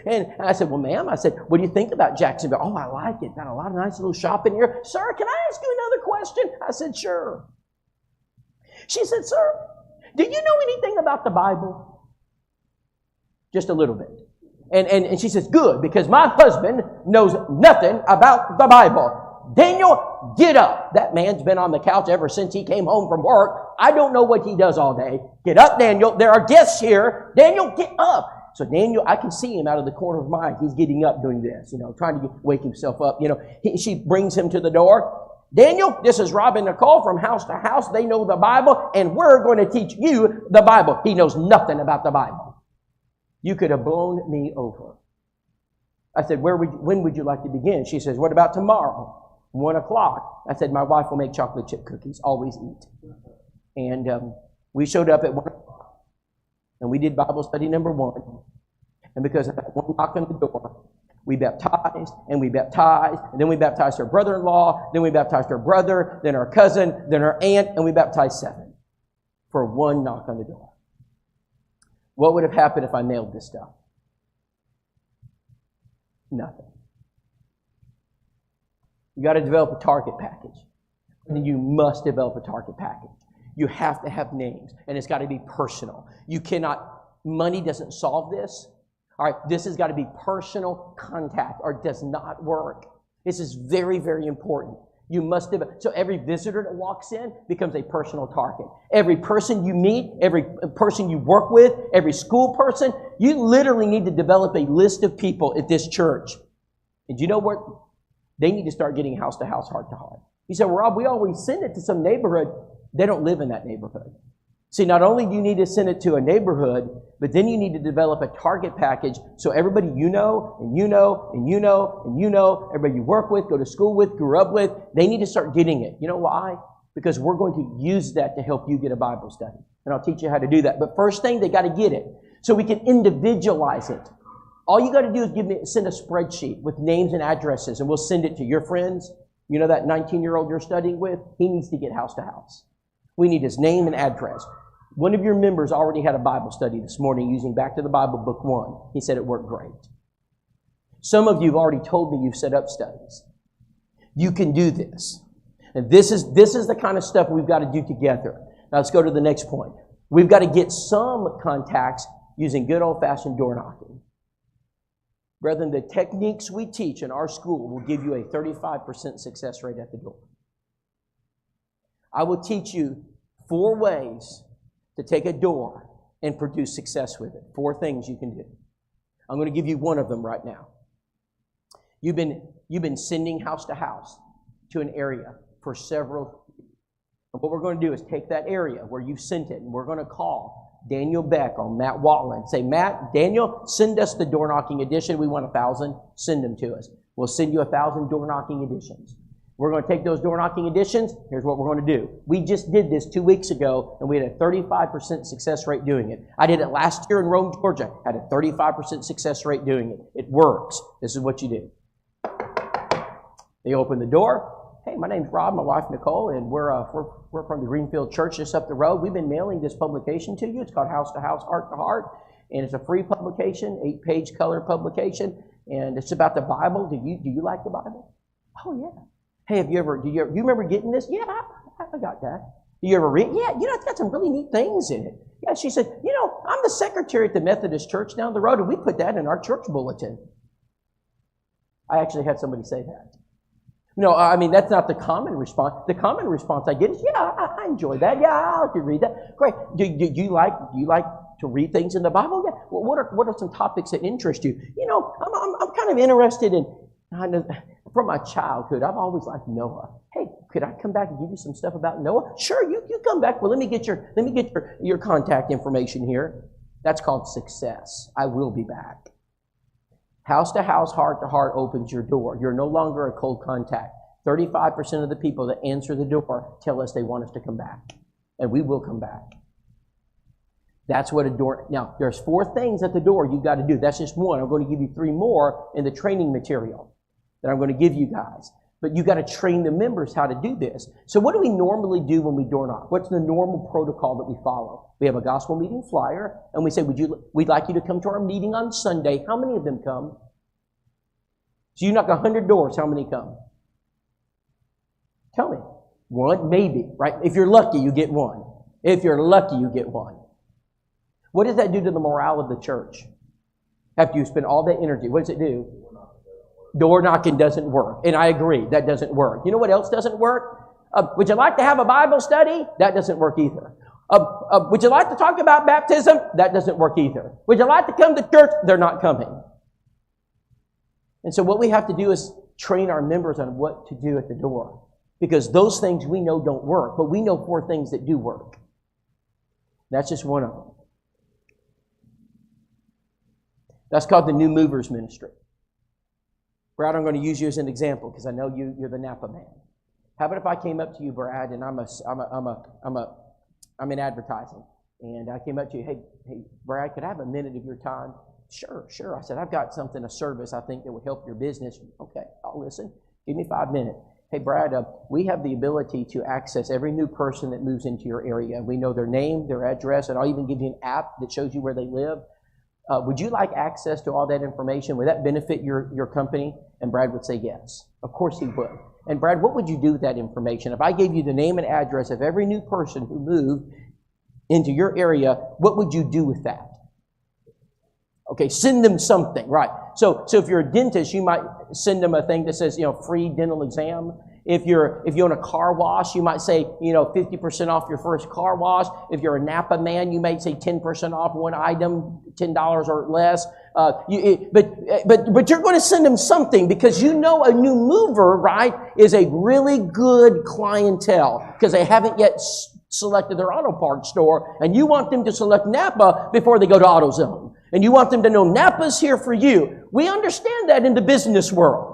And I said, well, ma'am, I said, what do you think about Jacksonville? Oh, I like it. Got a lot of nice little shopping here. Sir, can I ask you another question? I said, sure. She said, sir, do you know anything about the Bible? Just a little bit. And she says, good, because my husband knows nothing about the Bible. Daniel, get up. That man's been on the couch ever since he came home from work. I don't know what he does all day. Get up, Daniel. There are guests here. Daniel, get up. So Daniel, I can see him out of the corner of my eye. He's getting up doing this, trying to wake himself up. She brings him to the door. Daniel, this is Rob and Nicole from house to house. They know the Bible, and we're going to teach you the Bible. He knows nothing about the Bible. You could have blown me over. I said, when would you like to begin? She says, what about tomorrow? 1 o'clock. I said, my wife will make chocolate chip cookies. Always eat. And we showed up at 1 o'clock. And we did Bible study number 1. And because of that one knock on the door, we baptized, and we baptized, and then we baptized her brother-in-law, then we baptized her brother, then her cousin, then her aunt, and we baptized 7 for one knock on the door. What would have happened if I mailed this stuff? Nothing. You got to develop a target package. And you must develop a target package. You have to have names, and it's got to be personal. You cannot, money doesn't solve this. All right, this has got to be personal contact, or it does not work. This is very, very important. You must develop. So every visitor that walks in becomes a personal target. Every person you meet, every person you work with, every school person, you literally need to develop a list of people at this church. And you know what? They need to start getting house to house, heart to heart. He said, well, Rob, we always send it to some neighborhood. They don't live in that neighborhood. See, not only do you need to send it to a neighborhood, but then you need to develop a target package so everybody you know, and you know, and you know, and you know, everybody you work with, go to school with, grew up with, they need to start getting it. You know why? Because we're going to use that to help you get a Bible study. And I'll teach you how to do that. But first thing, they got to get it so we can individualize it. All you got to do is send a spreadsheet with names and addresses, and we'll send it to your friends. You know that 19-year-old you're studying with? He needs to get house to house. We need his name and address. One of your members already had a Bible study this morning using Back to the Bible Book 1. He said it worked great. Some of you have already told me you've set up studies. You can do this. And this is the kind of stuff we've got to do together. Now let's go to the next point. We've got to get some contacts using good old-fashioned door knocking. Brethren, the techniques we teach in our school will give you a 35% success rate at the door. I will teach you 4 ways to take a door and produce success with it. 4 things you can do. I'm going to give you one of them right now. You've been sending house to house to an area for several years. And what we're going to do is take that area where you've sent it, and we're going to call Daniel Beck or Matt Watland. Say, Matt, Daniel, send us the door knocking edition. We want 1,000. Send them to us. We'll send you 1,000 door knocking editions. We're going to take those door knocking editions. Here's what we're going to do. We just did this 2 weeks ago, and we had a 35% success rate doing it. I did it last year in Rome, Georgia. Had a 35% success rate doing it. It works. This is what you do. They open the door. hey, my name's Rob, my wife Nicole, and we're from the Greenfield Church just up the road. We've been mailing this publication to you. It's called House to House, Heart to Heart, and it's a free publication, 8-page color publication, and it's about the Bible. Do you like the Bible? Oh yeah. Hey, do you remember getting this? Yeah, I got that. Do you ever read? Yeah, it's got some really neat things in it. Yeah, she said, I'm the secretary at the Methodist Church down the road, and we put that in our church bulletin. I actually had somebody say that. No, I mean, that's not the common response. The common response I get is, yeah, I enjoy that. Yeah, I like to read that. Great. Do you like to read things in the Bible? Yeah. Well, what are some topics that interest you? I'm kind of interested in, from my childhood, I've always liked Noah. Hey, could I come back and give you some stuff about Noah? Sure, you come back. Well, let me get your contact information here. That's called success. I will be back. House to house, heart to heart opens your door. You're no longer a cold contact. 35% of the people that answer the door tell us they want us to come back. And we will come back. That's what a door... Now, there's 4 things at the door you've got to do. That's just one. I'm going to give you 3 more in the training material that I'm going to give you guys. But you've got to train the members how to do this. So what do we normally do when we door knock? What's the normal protocol that we follow? We have a gospel meeting flyer, and we say, we'd like you to come to our meeting on Sunday. How many of them come? So you knock 100 doors, how many come? Tell me. 1, maybe, right? If you're lucky, you get 1. If you're lucky, you get 1. What does that do to the morale of the church? After you spend all that energy, what does it do? Door knocking doesn't work. And I agree, that doesn't work. You know what else doesn't work? Would you like to have a Bible study? That doesn't work either. Would you like to talk about baptism? That doesn't work either. Would you like to come to church? They're not coming. And so what we have to do is train our members on what to do at the door. Because those things we know don't work, but we know 4 things that do work. That's just one of them. That's called the New Movers Ministry. Brad, I'm going to use you as an example because I know you're the Napa man. How about if I came up to you, Brad, and I'm in advertising, and I came up to you, hey, Brad, could I have a minute of your time? Sure. I said, I've got a service I think that would help your business. Okay, I'll listen. Give me 5 minutes. Hey, Brad, we have the ability to access every new person that moves into your area. We know their name, their address, and I'll even give you an app that shows you where they live. Would you like access to all that information? Would that benefit your company? And Brad would say yes. Of course he would. And Brad, what would you do with that information? If I gave you the name and address of every new person who moved into your area, what would you do with that? Okay, send them something, right? So if you're a dentist, you might send them a thing that says, free dental exam. If you own a car wash, you might say, 50% off your first car wash. If you're a Napa man, you may say 10% off one item, $10 or less. But you're going to send them something because a new mover, right, is a really good clientele because they haven't yet selected their auto parts store, and you want them to select Napa before they go to AutoZone. And you want them to know Napa's here for you. We understand that in the business world.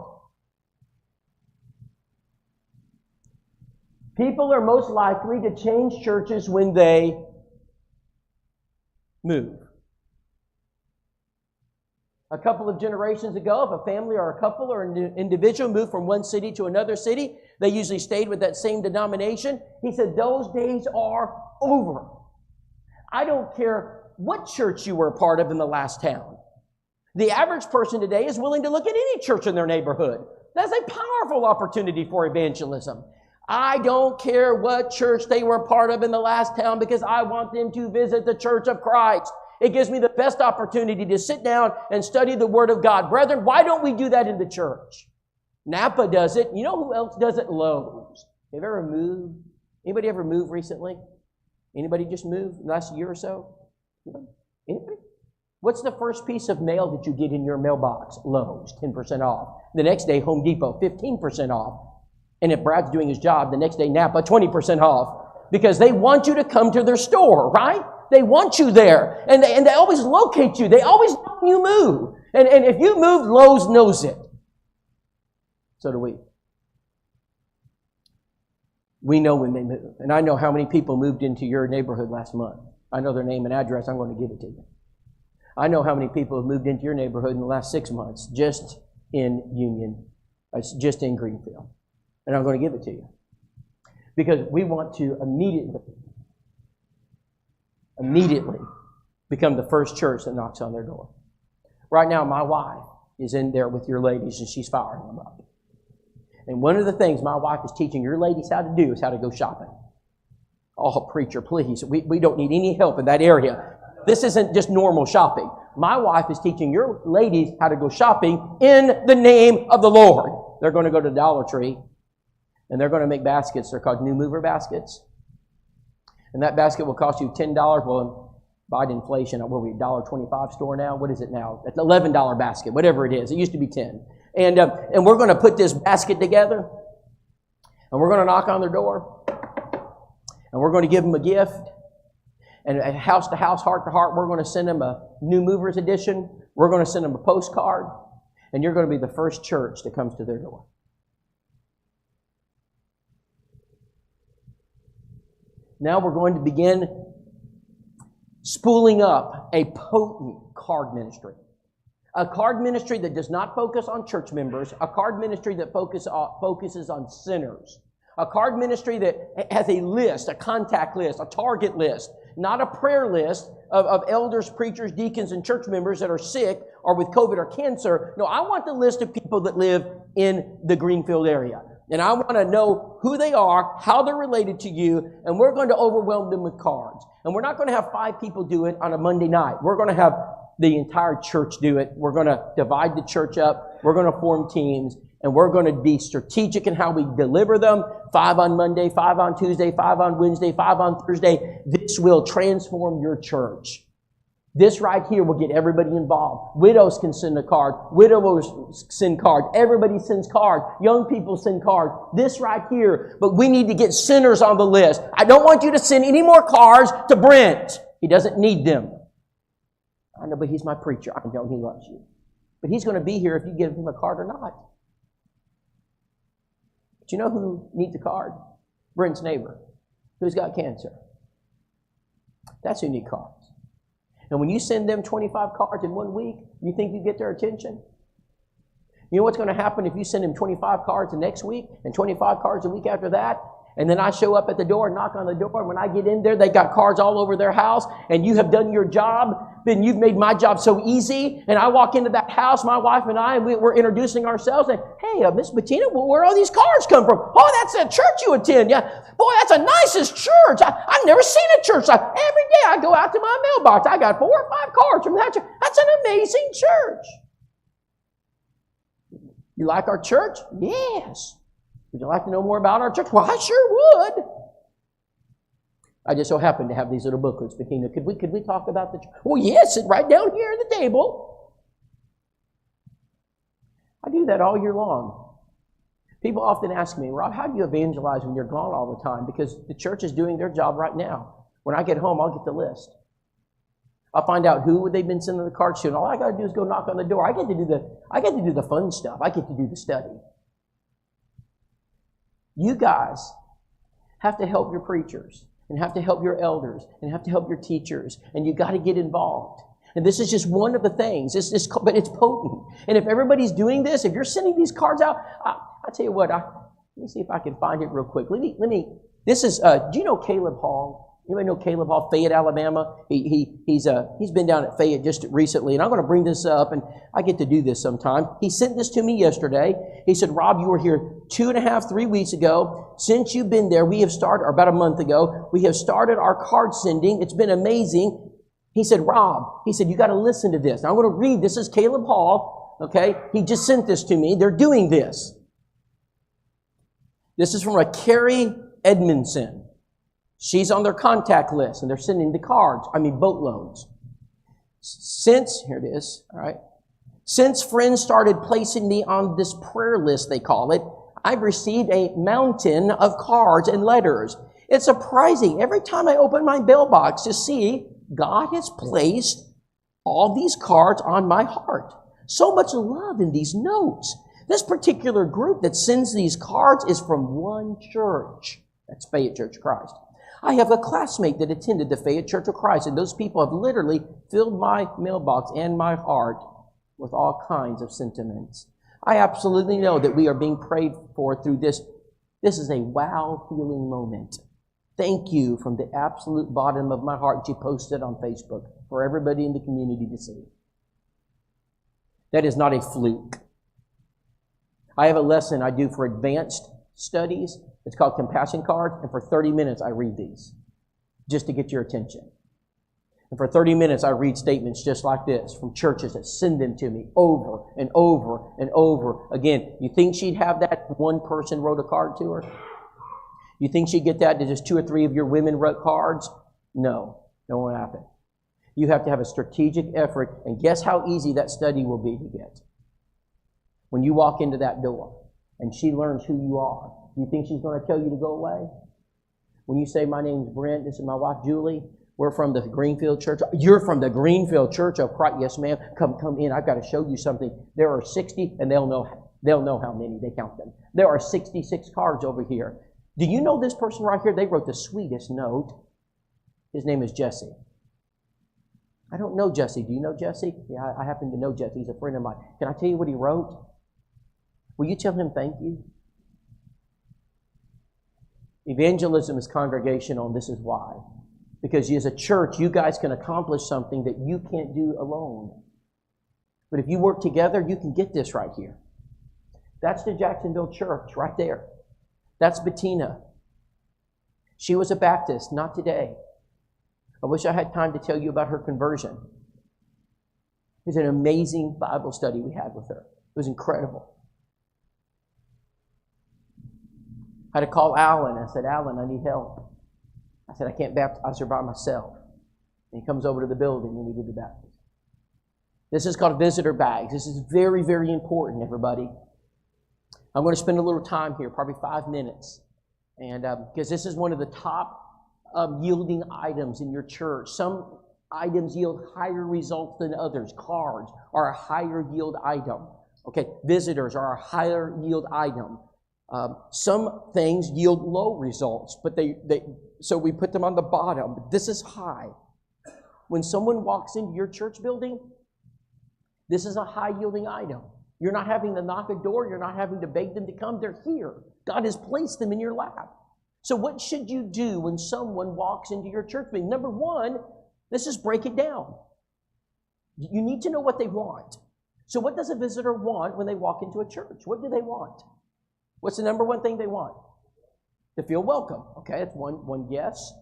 People are most likely to change churches when they move. A couple of generations ago, if a family or a couple or an individual moved from one city to another city, they usually stayed with that same denomination. He said, those days are over. I don't care what church you were a part of in the last town. The average person today is willing to look at any church in their neighborhood. That's a powerful opportunity for evangelism. I don't care what church they were a part of in the last town because I want them to visit the church of Christ. It gives me the best opportunity to sit down and study the Word of God. Brethren, why don't we do that in the church? Napa does it. You know who else does it? Lowe's. Have you ever moved? Anybody ever moved recently? Anybody just moved in the last year or so? Anybody? What's the first piece of mail that you get in your mailbox? Lowe's, 10% off. The next day, Home Depot, 15% off. And if Brad's doing his job, the next day, Napa, 20% off. Because they want you to come to their store, right? They want you there. And they always locate you. They always know when you move. And if you move, Lowe's knows it. So do we. We know when they move. And I know how many people moved into your neighborhood last month. I know their name and address. I'm going to give it to you. I know how many people have moved into your neighborhood in the last 6 months, just in Union, just in Greenfield. And I'm going to give it to you. Because we want to immediately become the first church that knocks on their door. Right now, my wife is in there with your ladies, and she's firing them up. And one of the things my wife is teaching your ladies how to do is how to go shopping. Oh, preacher, please. We don't need any help in that area. This isn't just normal shopping. My wife is teaching your ladies how to go shopping in the name of the Lord. They're going to go to Dollar Tree, and they're going to make baskets. They're called new mover baskets. And that basket will cost you $10. Well, by inflation, what are we, $1.25 store now? What is it now? It's an $11 basket, whatever it is. It used to be $10. And we're going to put this basket together, and we're going to knock on their door, and we're going to give them a gift. And house to house, heart to heart, we're going to send them a New Movers edition. We're going to send them a postcard, and you're going to be the first church that comes to their door. Now we're going to begin spooling up a potent card ministry. A card ministry that does not focus on church members. A card ministry that focuses on sinners. A card ministry that has a list, a contact list, a target list. Not a prayer list of elders, preachers, deacons, and church members that are sick or with COVID or cancer. No, I want the list of people that live in the Greenfield area. And I want to know who they are, how they're related to you, and we're going to overwhelm them with cards. And we're not going to have 5 people do it on a Monday night. We're going to have the entire church do it. We're going to divide the church up. We're going to form teams. And we're going to be strategic in how we deliver them. 5 on Monday, 5 on Tuesday, 5 on Wednesday, 5 on Thursday. This will transform your church. This right here will get everybody involved. Widows can send a card. Widowers send cards. Everybody sends cards. Young people send cards. This right here. But we need to get sinners on the list. I don't want you to send any more cards to Brent. He doesn't need them. I know, but he's my preacher. I know he loves you. But he's going to be here if you give him a card or not. But you know who needs a card? Brent's neighbor, who's got cancer. That's who needs cards. And when you send them 25 cards in 1 week, you think you get their attention? You know what's going to happen if you send them 25 cards the next week and 25 cards the week after that? And then I show up at the door and knock on the door. And when I get in there, they got cards all over their house. And you have done your job. Then you've made my job so easy. And I walk into that house, my wife and I, and we're introducing ourselves. And, hey, Miss Bettina, where all these cards come from? Oh, that's a church you attend. Yeah. Boy, that's the nicest church. I've never seen a church. Every day I go out to my mailbox. I got 4 or 5 cards from that church. That's an amazing church. You like our church? Yes. Would you like to know more about our church? Well, I sure would. I just so happen to have these little booklets, Bettina. Could we talk about the church? Well, yes, sit right down here at the table. I do that all year long. People often ask me, Rob, how do you evangelize when you're gone all the time? Because the church is doing their job right now. When I get home, I'll get the list. I'll find out who they've been sending the cards to, and all I got to do is go knock on the door. I get to do the fun stuff. I get to do the study. You guys have to help your preachers and have to help your elders and have to help your teachers, and you got to get involved. And this is just one of the things. But it's potent. And if everybody's doing this, if you're sending these cards out, I tell you what. Let me see if I can find it real quick. This is. Do you know Caleb Hall? Anybody know Caleb Hall, Fayette, Alabama? He's been down at Fayette just recently, and I'm going to bring this up, and I get to do this sometime. He sent this to me yesterday. He said, Rob, you were here 2.5, 3 weeks ago. Since you've been there, we have started, or about a month ago, we have started our card sending. It's been amazing. He said, Rob, you got to listen to this. Now, I'm going to read. This is Caleb Hall, okay? He just sent this to me. They're doing this. This is from a Carrie Edmondson. She's on their contact list, and they're sending the cards. Boatloads. Here it is, all right. Since friends started placing me on this prayer list, they call it, I've received a mountain of cards and letters. It's surprising every time I open my mailbox to see God has placed all these cards on my heart. So much love in these notes. This particular group that sends these cards is from one church. That's Fayette Church of Christ. I have a classmate that attended the Fayette Church of Christ, and those people have literally filled my mailbox and my heart with all kinds of sentiments. I absolutely know that we are being prayed for through this This is a wow healing moment. Thank you from the absolute bottom of my heart. She posted on Facebook for everybody in the community to see. That is not a fluke. I have a lesson I do for advanced studies. It's called Compassion Card, and for 30 minutes I read these just to get your attention. And for 30 minutes I read statements just like this from churches that send them to me over and over and over again. You think she'd have that if one person wrote a card to her? You think she'd get that to just 2 or 3 of your women wrote cards? No, that won't happen. You have to have a strategic effort, and guess how easy that study will be to get? When you walk into that door and she learns who you are, you think she's going to tell you to go away? When you say, my name's Brent, this is my wife Julie, we're from the Greenfield Church. You're from the Greenfield Church of Christ. Yes, ma'am. Come in. I've got to show you something. There are 60, and they'll know how many. They count them. There are 66 cards over here. Do you know this person right here? They wrote the sweetest note. His name is Jesse. I don't know Jesse. Do you know Jesse? Yeah, I happen to know Jesse. He's a friend of mine. Can I tell you what he wrote? Will you tell him thank you? Evangelism is congregational, and this is why. Because as a church, you guys can accomplish something that you can't do alone. But if you work together, you can get this right here. That's the Jacksonville Church right there. That's Bettina. She was a Baptist, not today. I wish I had time to tell you about her conversion. It was an amazing Bible study we had with her. It was incredible. I had to call Alan. I said, Alan, I need help. I said, I can't baptize her by myself. And he comes over to the building and we did the baptism. This is called visitor bags. This is very, very important, everybody. I'm going to spend a little time here, probably 5 minutes. And because this is one of the top yielding items in your church. Some items yield higher results than others. Cards are a higher yield item. Okay, visitors are a higher yield item. Some things yield low results, but so we put them on the bottom. This is high. When someone walks into your church building, this is a high yielding item. You're not having to knock a door. You're not having to beg them to come. They're here. God has placed them in your lap. So what should you do when someone walks into your church building? Number one, let's just break it down. You need to know what they want. So what does a visitor want when they walk into a church? What do they want? What's the number one thing they want? To feel welcome. Okay, that's one guess.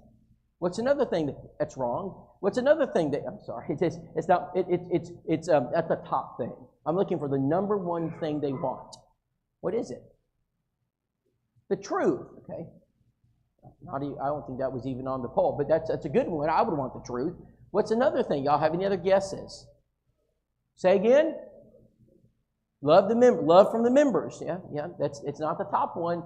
What's another thing that's wrong? What's another thing I'm sorry, it's that's the top thing. I'm looking for the number one thing they want. What is it? The truth, okay? I don't think that was even on the poll, but that's a good one. I would want the truth. What's another thing? Y'all have any other guesses? Say again? Love from the members. Yeah, it's not the top one.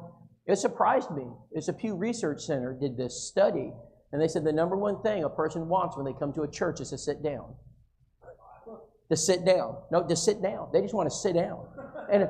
It surprised me. It's a Pew Research Center did this study, and they said the number one thing a person wants when they come to a church is to sit down. To sit down. No, to sit down. They just want to sit down. And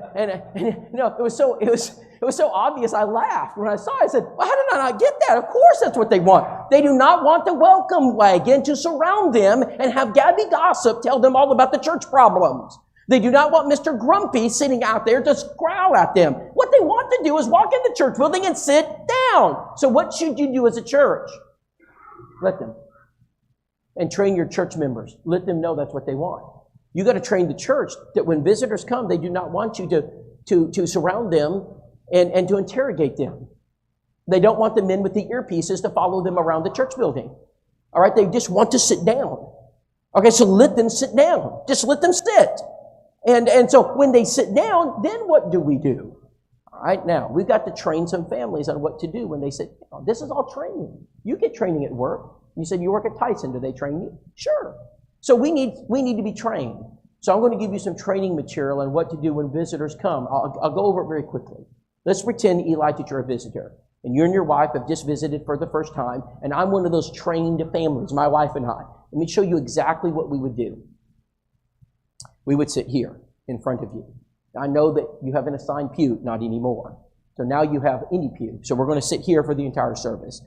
you know, it was so obvious. I laughed when I saw it. I said, well, how did I not get that? Of course that's what they want. They do not want the welcome wagon to surround them and have Gabby Gossip tell them all about the church problems. They do not want Mr. Grumpy sitting out there to growl at them. What they want to do is walk in the church building and sit down. So what should you do as a church? Let them. And train your church members. Let them know that's what they want. You got to train the church that when visitors come, they do not want you to surround them and to interrogate them. They don't want the men with the earpieces to follow them around the church building. All right, they just want to sit down. Okay, so let them sit down. Just let them sit. And so when they sit down, then what do we do? All right, now, we've got to train some families on what to do when they sit down. This is all training. You get training at work. You said you work at Tyson. Do they train you? Sure. So we need to be trained. So I'm going to give you some training material on what to do when visitors come. I'll go over it very quickly. Let's pretend, Eli, that you're a visitor. And you and your wife have just visited for the first time. And I'm one of those trained families, my wife and I. Let me show you exactly what we would do. We would sit here in front of you. I know that you have an assigned pew, not anymore. So now you have any pew. So we're going to sit here for the entire service.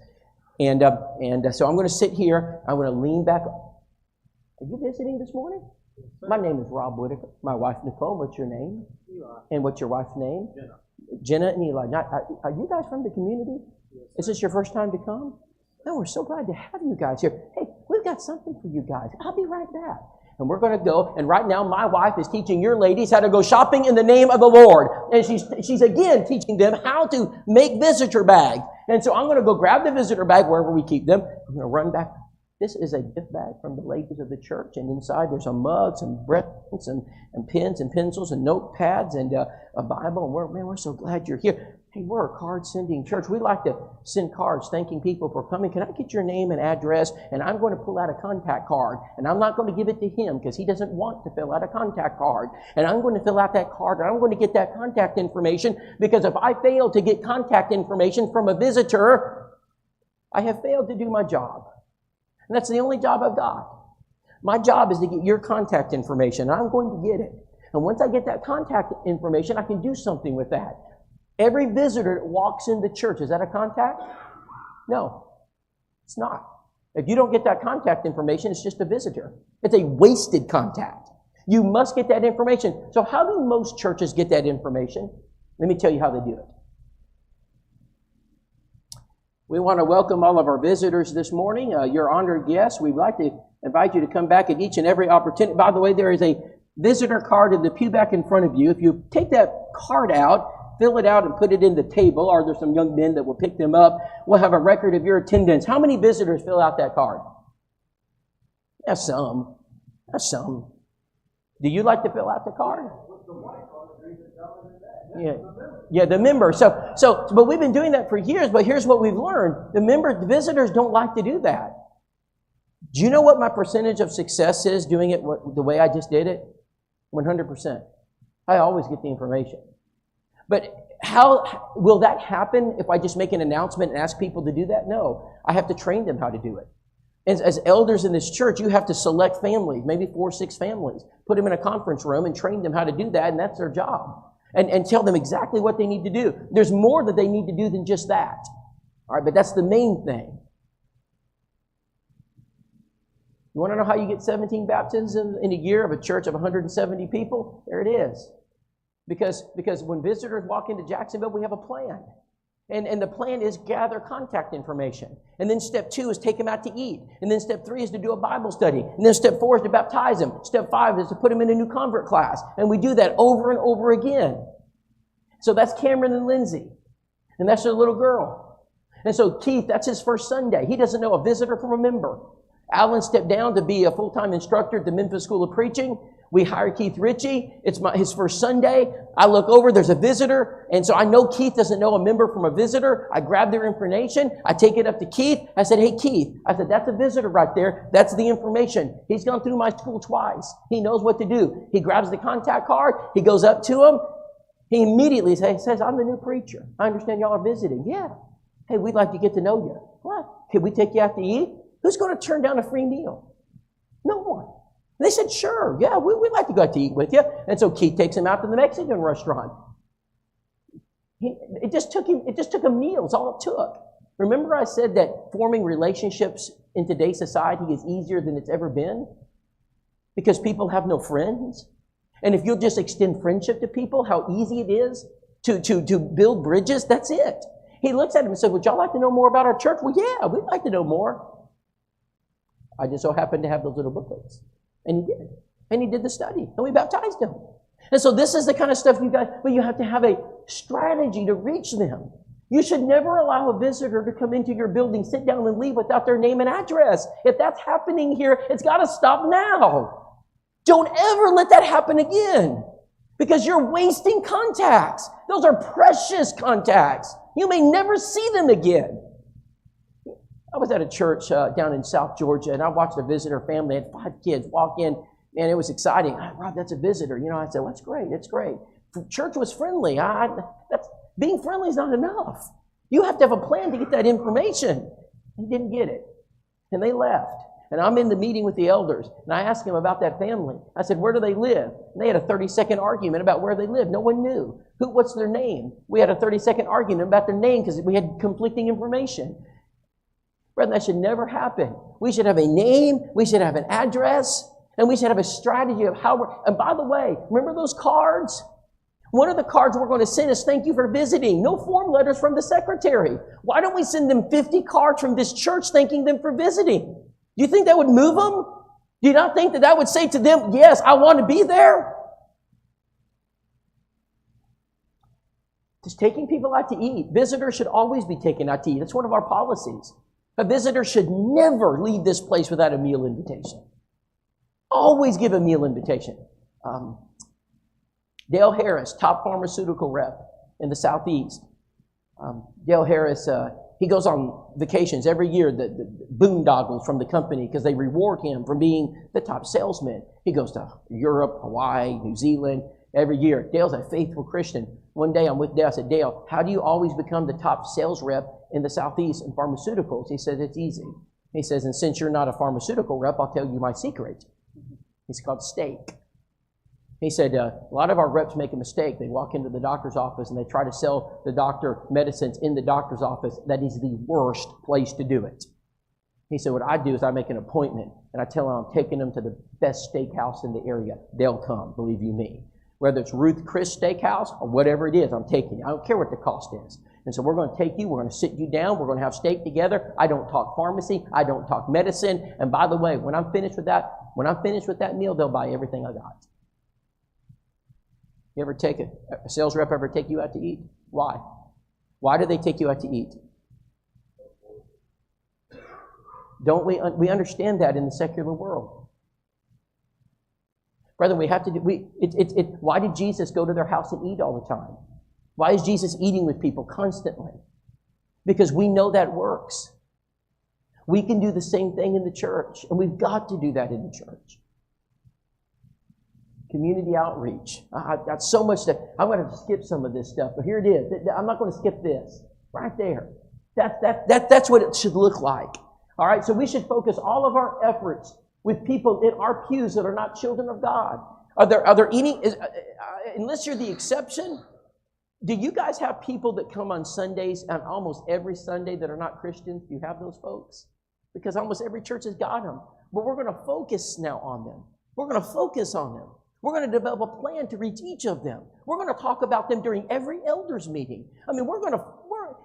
And so I'm going to sit here. I'm going to lean back. Are you visiting this morning? Yes, my name is Rob Whitaker. My wife, Nicole. What's your name? Eli. And what's your wife's name? Jenna. Jenna and Eli, are you guys from the community? Is this your first time to come? No, we're so glad to have you guys here. Hey, we've got something for you guys. I'll be right back. And we're going to go. And right now, my wife is teaching your ladies how to go shopping in the name of the Lord. And she's again teaching them how to make visitor bags. And so I'm going to go grab the visitor bag wherever we keep them. I'm going to run back. This is a gift bag from the ladies of the church. And inside there's some mugs and breaths and pens and pencils and notepads and a Bible. And we're so glad you're here. Hey, we're a card-sending church. We like to send cards thanking people for coming. Can I get your name and address? And I'm going to pull out a contact card. And I'm not going to give it to him because he doesn't want to fill out a contact card. And I'm going to fill out that card and I'm going to get that contact information because if I fail to get contact information from a visitor, I have failed to do my job. And that's the only job I've got. My job is to get your contact information. And I'm going to get it. And once I get that contact information, I can do something with that. Every visitor that walks into church, is that a contact? No, it's not. If you don't get that contact information, it's just a visitor. It's a wasted contact. You must get that information. So how do most churches get that information? Let me tell you how they do it. We want to welcome all of our visitors this morning. You're honored guests. We'd like to invite you to come back at each and every opportunity. By the way, there is a visitor card in the pew back in front of you. If you take that card out, fill it out and put it in the table, or there's some young men that will pick them up. We'll have a record of your attendance. How many visitors fill out that card? That's some. That's some. Do you like to fill out the card? Yeah, the members. But we've been doing that for years, but here's what we've learned. The visitors don't like to do that. Do you know what my percentage of success is doing it the way I just did it? 100%. I always get the information. But how will that happen if I just make an announcement and ask people to do that? No. I have to train them how to do it. As elders in this church, you have to select families, maybe 4 or 6 families, put them in a conference room and train them how to do that, and that's their job. And tell them exactly what they need to do. There's more that they need to do than just that. All right, but that's the main thing. You want to know how you get 17 baptisms in a year of a church of 170 people? There it is. Because when visitors walk into Jacksonville, we have a plan. And the plan is gather contact information. And then step 2 is take them out to eat. And then step 3 is to do a Bible study. And then step 4 is to baptize them. Step 5 is to put them in a new convert class. And we do that over and over again. So that's Cameron and Lindsay. And that's their little girl. And so Keith, that's his first Sunday. He doesn't know a visitor from a member. Alan stepped down to be a full-time instructor at the Memphis School of Preaching. We hired Keith Ritchie. It's his first Sunday. I look over, there's a visitor. And so I know Keith doesn't know a member from a visitor. I grab their information. I take it up to Keith. I said, hey, Keith. I said, that's a visitor right there. That's the information. He's gone through my school twice. He knows what to do. He grabs the contact card. He goes up to him. He immediately says, I'm the new preacher. I understand y'all are visiting. Yeah. Hey, we'd like to get to know you. What? Can we take you out to eat? Who's going to turn down a free meal? No one. They said, sure, yeah, we'd like to go out to eat with you. And so Keith takes him out to the Mexican restaurant. It just took a meal. It's all it took. Remember I said that forming relationships in today's society is easier than it's ever been? Because people have no friends. And if you'll just extend friendship to people, how easy it is to build bridges, that's it. He looks at him and said, would y'all like to know more about our church? Well, yeah, we'd like to know more. I just so happened to have those little booklets. And he did. And he did the study. And we baptized him. And so this is the kind of stuff you guys, but you have to have a strategy to reach them. You should never allow a visitor to come into your building, sit down and leave without their name and address. If that's happening here, it's got to stop now. Don't ever let that happen again. Because you're wasting contacts. Those are precious contacts. You may never see them again. I was at a church down in South Georgia, and I watched a visitor family. Had 5 kids walk in, and it was exciting. Rob, that's a visitor. You know, I said, well, that's great. It's great. Church was friendly. Being friendly is not enough. You have to have a plan to get that information. He didn't get it, and they left. And I'm in the meeting with the elders, and I asked them about that family. I said, where do they live? And they had a 30-second argument about where they live. No one knew. What's their name? We had a 30-second argument about their name because we had conflicting information. Brethren, that should never happen. We should have a name, we should have an address, and we should have a strategy of how and by the way, remember those cards? One of the cards we're going to send is thank you for visiting. No form letters from the secretary. Why don't we send them 50 cards from this church thanking them for visiting? Do you think that would move them? Do you not think that that would say to them, yes, I want to be there? Just taking people out to eat. Visitors should always be taken out to eat. That's one of our policies. A visitor should never leave this place without a meal invitation. Always give a meal invitation. Dale Harris, top pharmaceutical rep in the Southeast. Dale Harris, he goes on vacations every year, the boondoggles from the company, because they reward him for being the top salesman. He goes to Europe, Hawaii, New Zealand every year. Dale's a faithful Christian. One day I'm with Dale. I said, Dale, how do you always become the top sales rep in the Southeast in pharmaceuticals? He said, it's easy. He says, and since you're not a pharmaceutical rep, I'll tell you my secret. It's called steak. He said, a lot of our reps make a mistake. They walk into the doctor's office and they try to sell the doctor medicines in the doctor's office. That is the worst place to do it. He said, what I do is I make an appointment and I tell them I'm taking them to the best steakhouse in the area. They'll come, believe you me. Whether it's Ruth Chris Steakhouse or whatever it is, I'm taking you. I don't care what the cost is. And so we're going to take you, we're going to sit you down, we're going to have steak together. I don't talk pharmacy, I don't talk medicine. And by the way, when I'm finished with that meal, they'll buy everything I got. You ever take a sales rep ever take you out to eat? Why? Why do they take you out to eat? Don't we understand that in the secular world? Brethren, we have to do, why did Jesus go to their house and eat all the time? Why is Jesus eating with people constantly? Because we know that works. We can do the same thing in the church, and we've got to do that in the church. Community outreach. I've got so much that I'm going to skip some of this stuff, but here it is. I'm not going to skip this. Right there. That's what it should look like. All right, so we should focus all of our efforts with people in our pews that are not children of God. Are there any, unless you're the exception, do you guys have people that come on Sundays, and almost every Sunday, that are not Christians? Do you have those folks? Because almost every church has got them. But we're going to focus now on them. We're going to focus on them. We're going to develop a plan to reach each of them. We're going to talk about them during every elders meeting. I mean,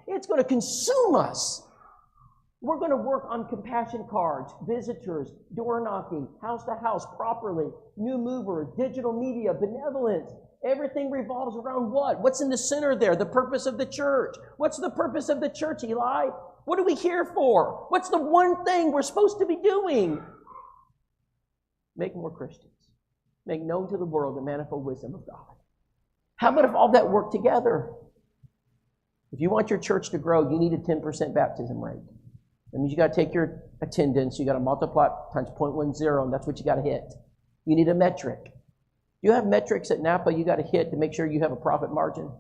it's going to consume us. We're going to work on compassion cards, visitors, door knocking, house to house properly, new movers, digital media, benevolence. Everything revolves around what? What's in the center there? The purpose of the church. What's the purpose of the church, Eli? What are we here for? What's the one thing we're supposed to be doing? Make more Christians. Make known to the world the manifold wisdom of God. How about if all that worked together? If you want your church to grow, you need a 10% baptism rate. That means you got to take your attendance, you got to multiply times 0.10, and that's what you got to hit. You need a metric. You have metrics at Napa you got to hit to make sure you have a profit margin.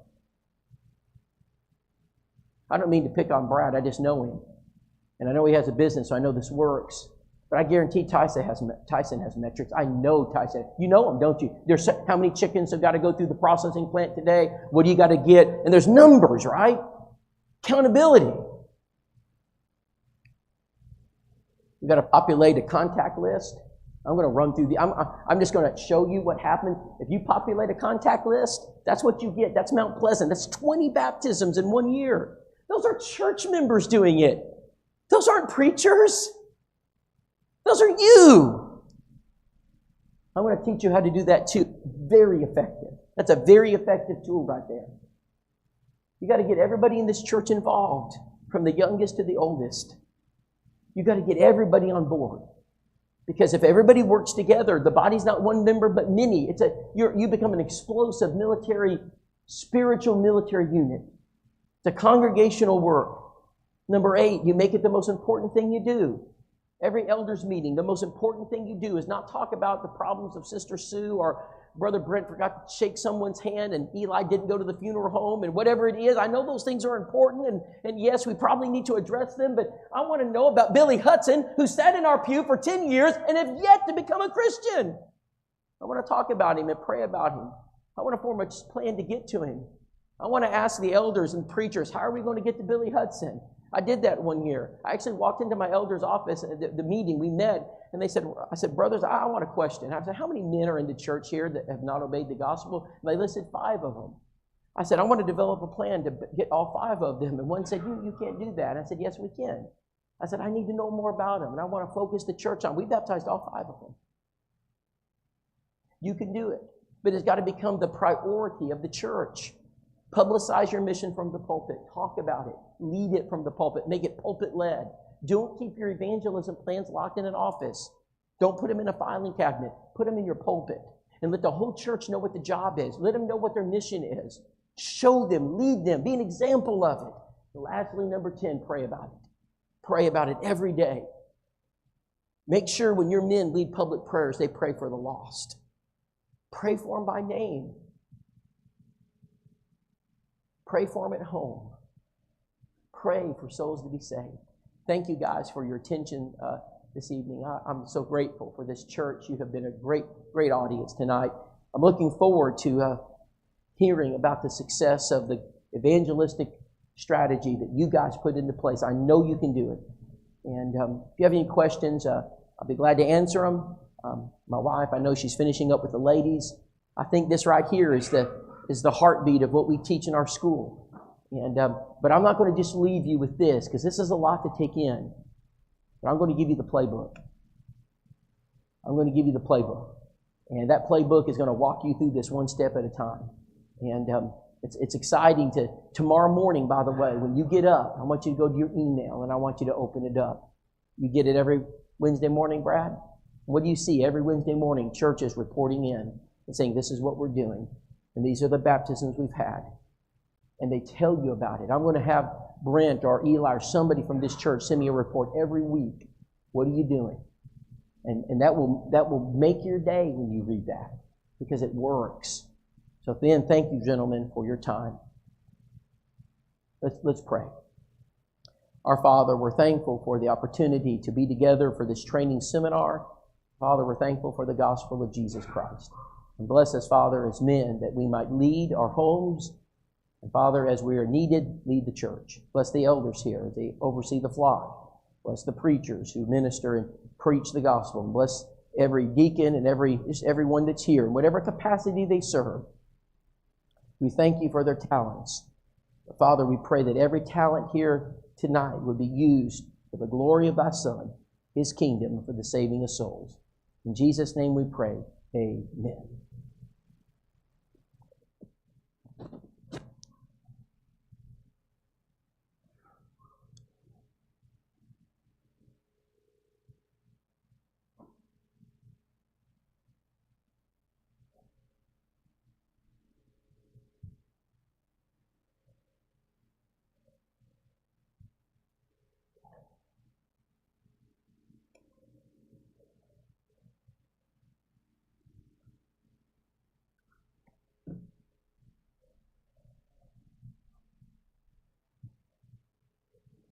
I don't mean to pick on Brad, I just know him. And I know he has a business, so I know this works. But I guarantee Tyson has metrics. I know Tyson. You know them, don't you? There's how many chickens have got to go through the processing plant today? What do you got to get? And there's numbers, right? Accountability. We've got to populate a contact list. I'm going to run through I'm just going to show you what happened. If you populate a contact list, that's what you get. That's Mount Pleasant. That's 20 baptisms in 1 year. Those are church members doing it. Those aren't preachers. Those are you. I'm going to teach you how to do that too. Very effective. That's a very effective tool right there. You got to get everybody in this church involved, from the youngest to the oldest. You got to get everybody on board. Because if everybody works together, the body's not one member but many. You become an explosive spiritual military unit. It's a congregational work. Number 8, you make it the most important thing you do. Every elders meeting, the most important thing you do is not talk about the problems of Sister Sue or Brother Brent forgot to shake someone's hand and Eli didn't go to the funeral home and whatever it is. I know those things are important and yes, we probably need to address them, but I want to know about Billy Hudson, who sat in our pew for 10 years and have yet to become a Christian. I want to talk about him and pray about him. I want to form a plan to get to him. I want to ask the elders and preachers, how are we going to get to Billy Hudson? I did that one year. I actually walked into my elder's office at the meeting. We met, and I said, brothers, I want a question. I said, how many men are in the church here that have not obeyed the gospel? And they listed 5 of them. I said, I want to develop a plan to get all 5 of them. And one said, you can't do that. I said, yes, we can. I said, I need to know more about them, and I want to focus the church on. We baptized all 5 of them. You can do it, but it's got to become the priority of the church. Publicize your mission from the pulpit. Talk about it. Lead it from the pulpit. Make it pulpit-led. Don't keep your evangelism plans locked in an office. Don't put them in a filing cabinet. Put them in your pulpit. And let the whole church know what the job is. Let them know what their mission is. Show them. Lead them. Be an example of it. And lastly, number 10, pray about it. Pray about it every day. Make sure when your men lead public prayers, they pray for the lost. Pray for them by name. Pray for them at home. Pray for souls to be saved. Thank you guys for your attention this evening. I'm so grateful for this church. You have been a great audience tonight. I'm looking forward to hearing about the success of the evangelistic strategy that you guys put into place. I know you can do it. And if you have any questions, I'll be glad to answer them. My wife, I know she's finishing up with the ladies. I think this right here is the heartbeat of what we teach in our school. And but I'm not going to just leave you with this, because this is a lot to take in. But I'm going to give you the playbook. I'm going to give you the playbook. And that playbook is going to walk you through this one step at a time. And it's exciting tomorrow morning, by the way, when you get up, I want you to go to your email and I want you to open it up. You get it every Wednesday morning, Brad? What do you see every Wednesday morning? Churches reporting in and saying, this is what we're doing. And these are the baptisms we've had. And they tell you about it. I'm going to have Brent or Eli or somebody from this church send me a report every week. What are you doing? And that will make your day when you read that, because it works. So then, thank you, gentlemen, for your time. Let's pray. Our Father, we're thankful for the opportunity to be together for this training seminar. Father, we're thankful for the gospel of Jesus Christ. And bless us, Father, as men, that we might lead our homes. And Father, as we are needed, lead the church. Bless the elders here as they oversee the flock. Bless the preachers who minister and preach the gospel. And bless every deacon and everyone that's here, in whatever capacity they serve. We thank you for their talents. But Father, we pray that every talent here tonight would be used for the glory of thy Son, his kingdom, for the saving of souls. In Jesus' name we pray. Amen.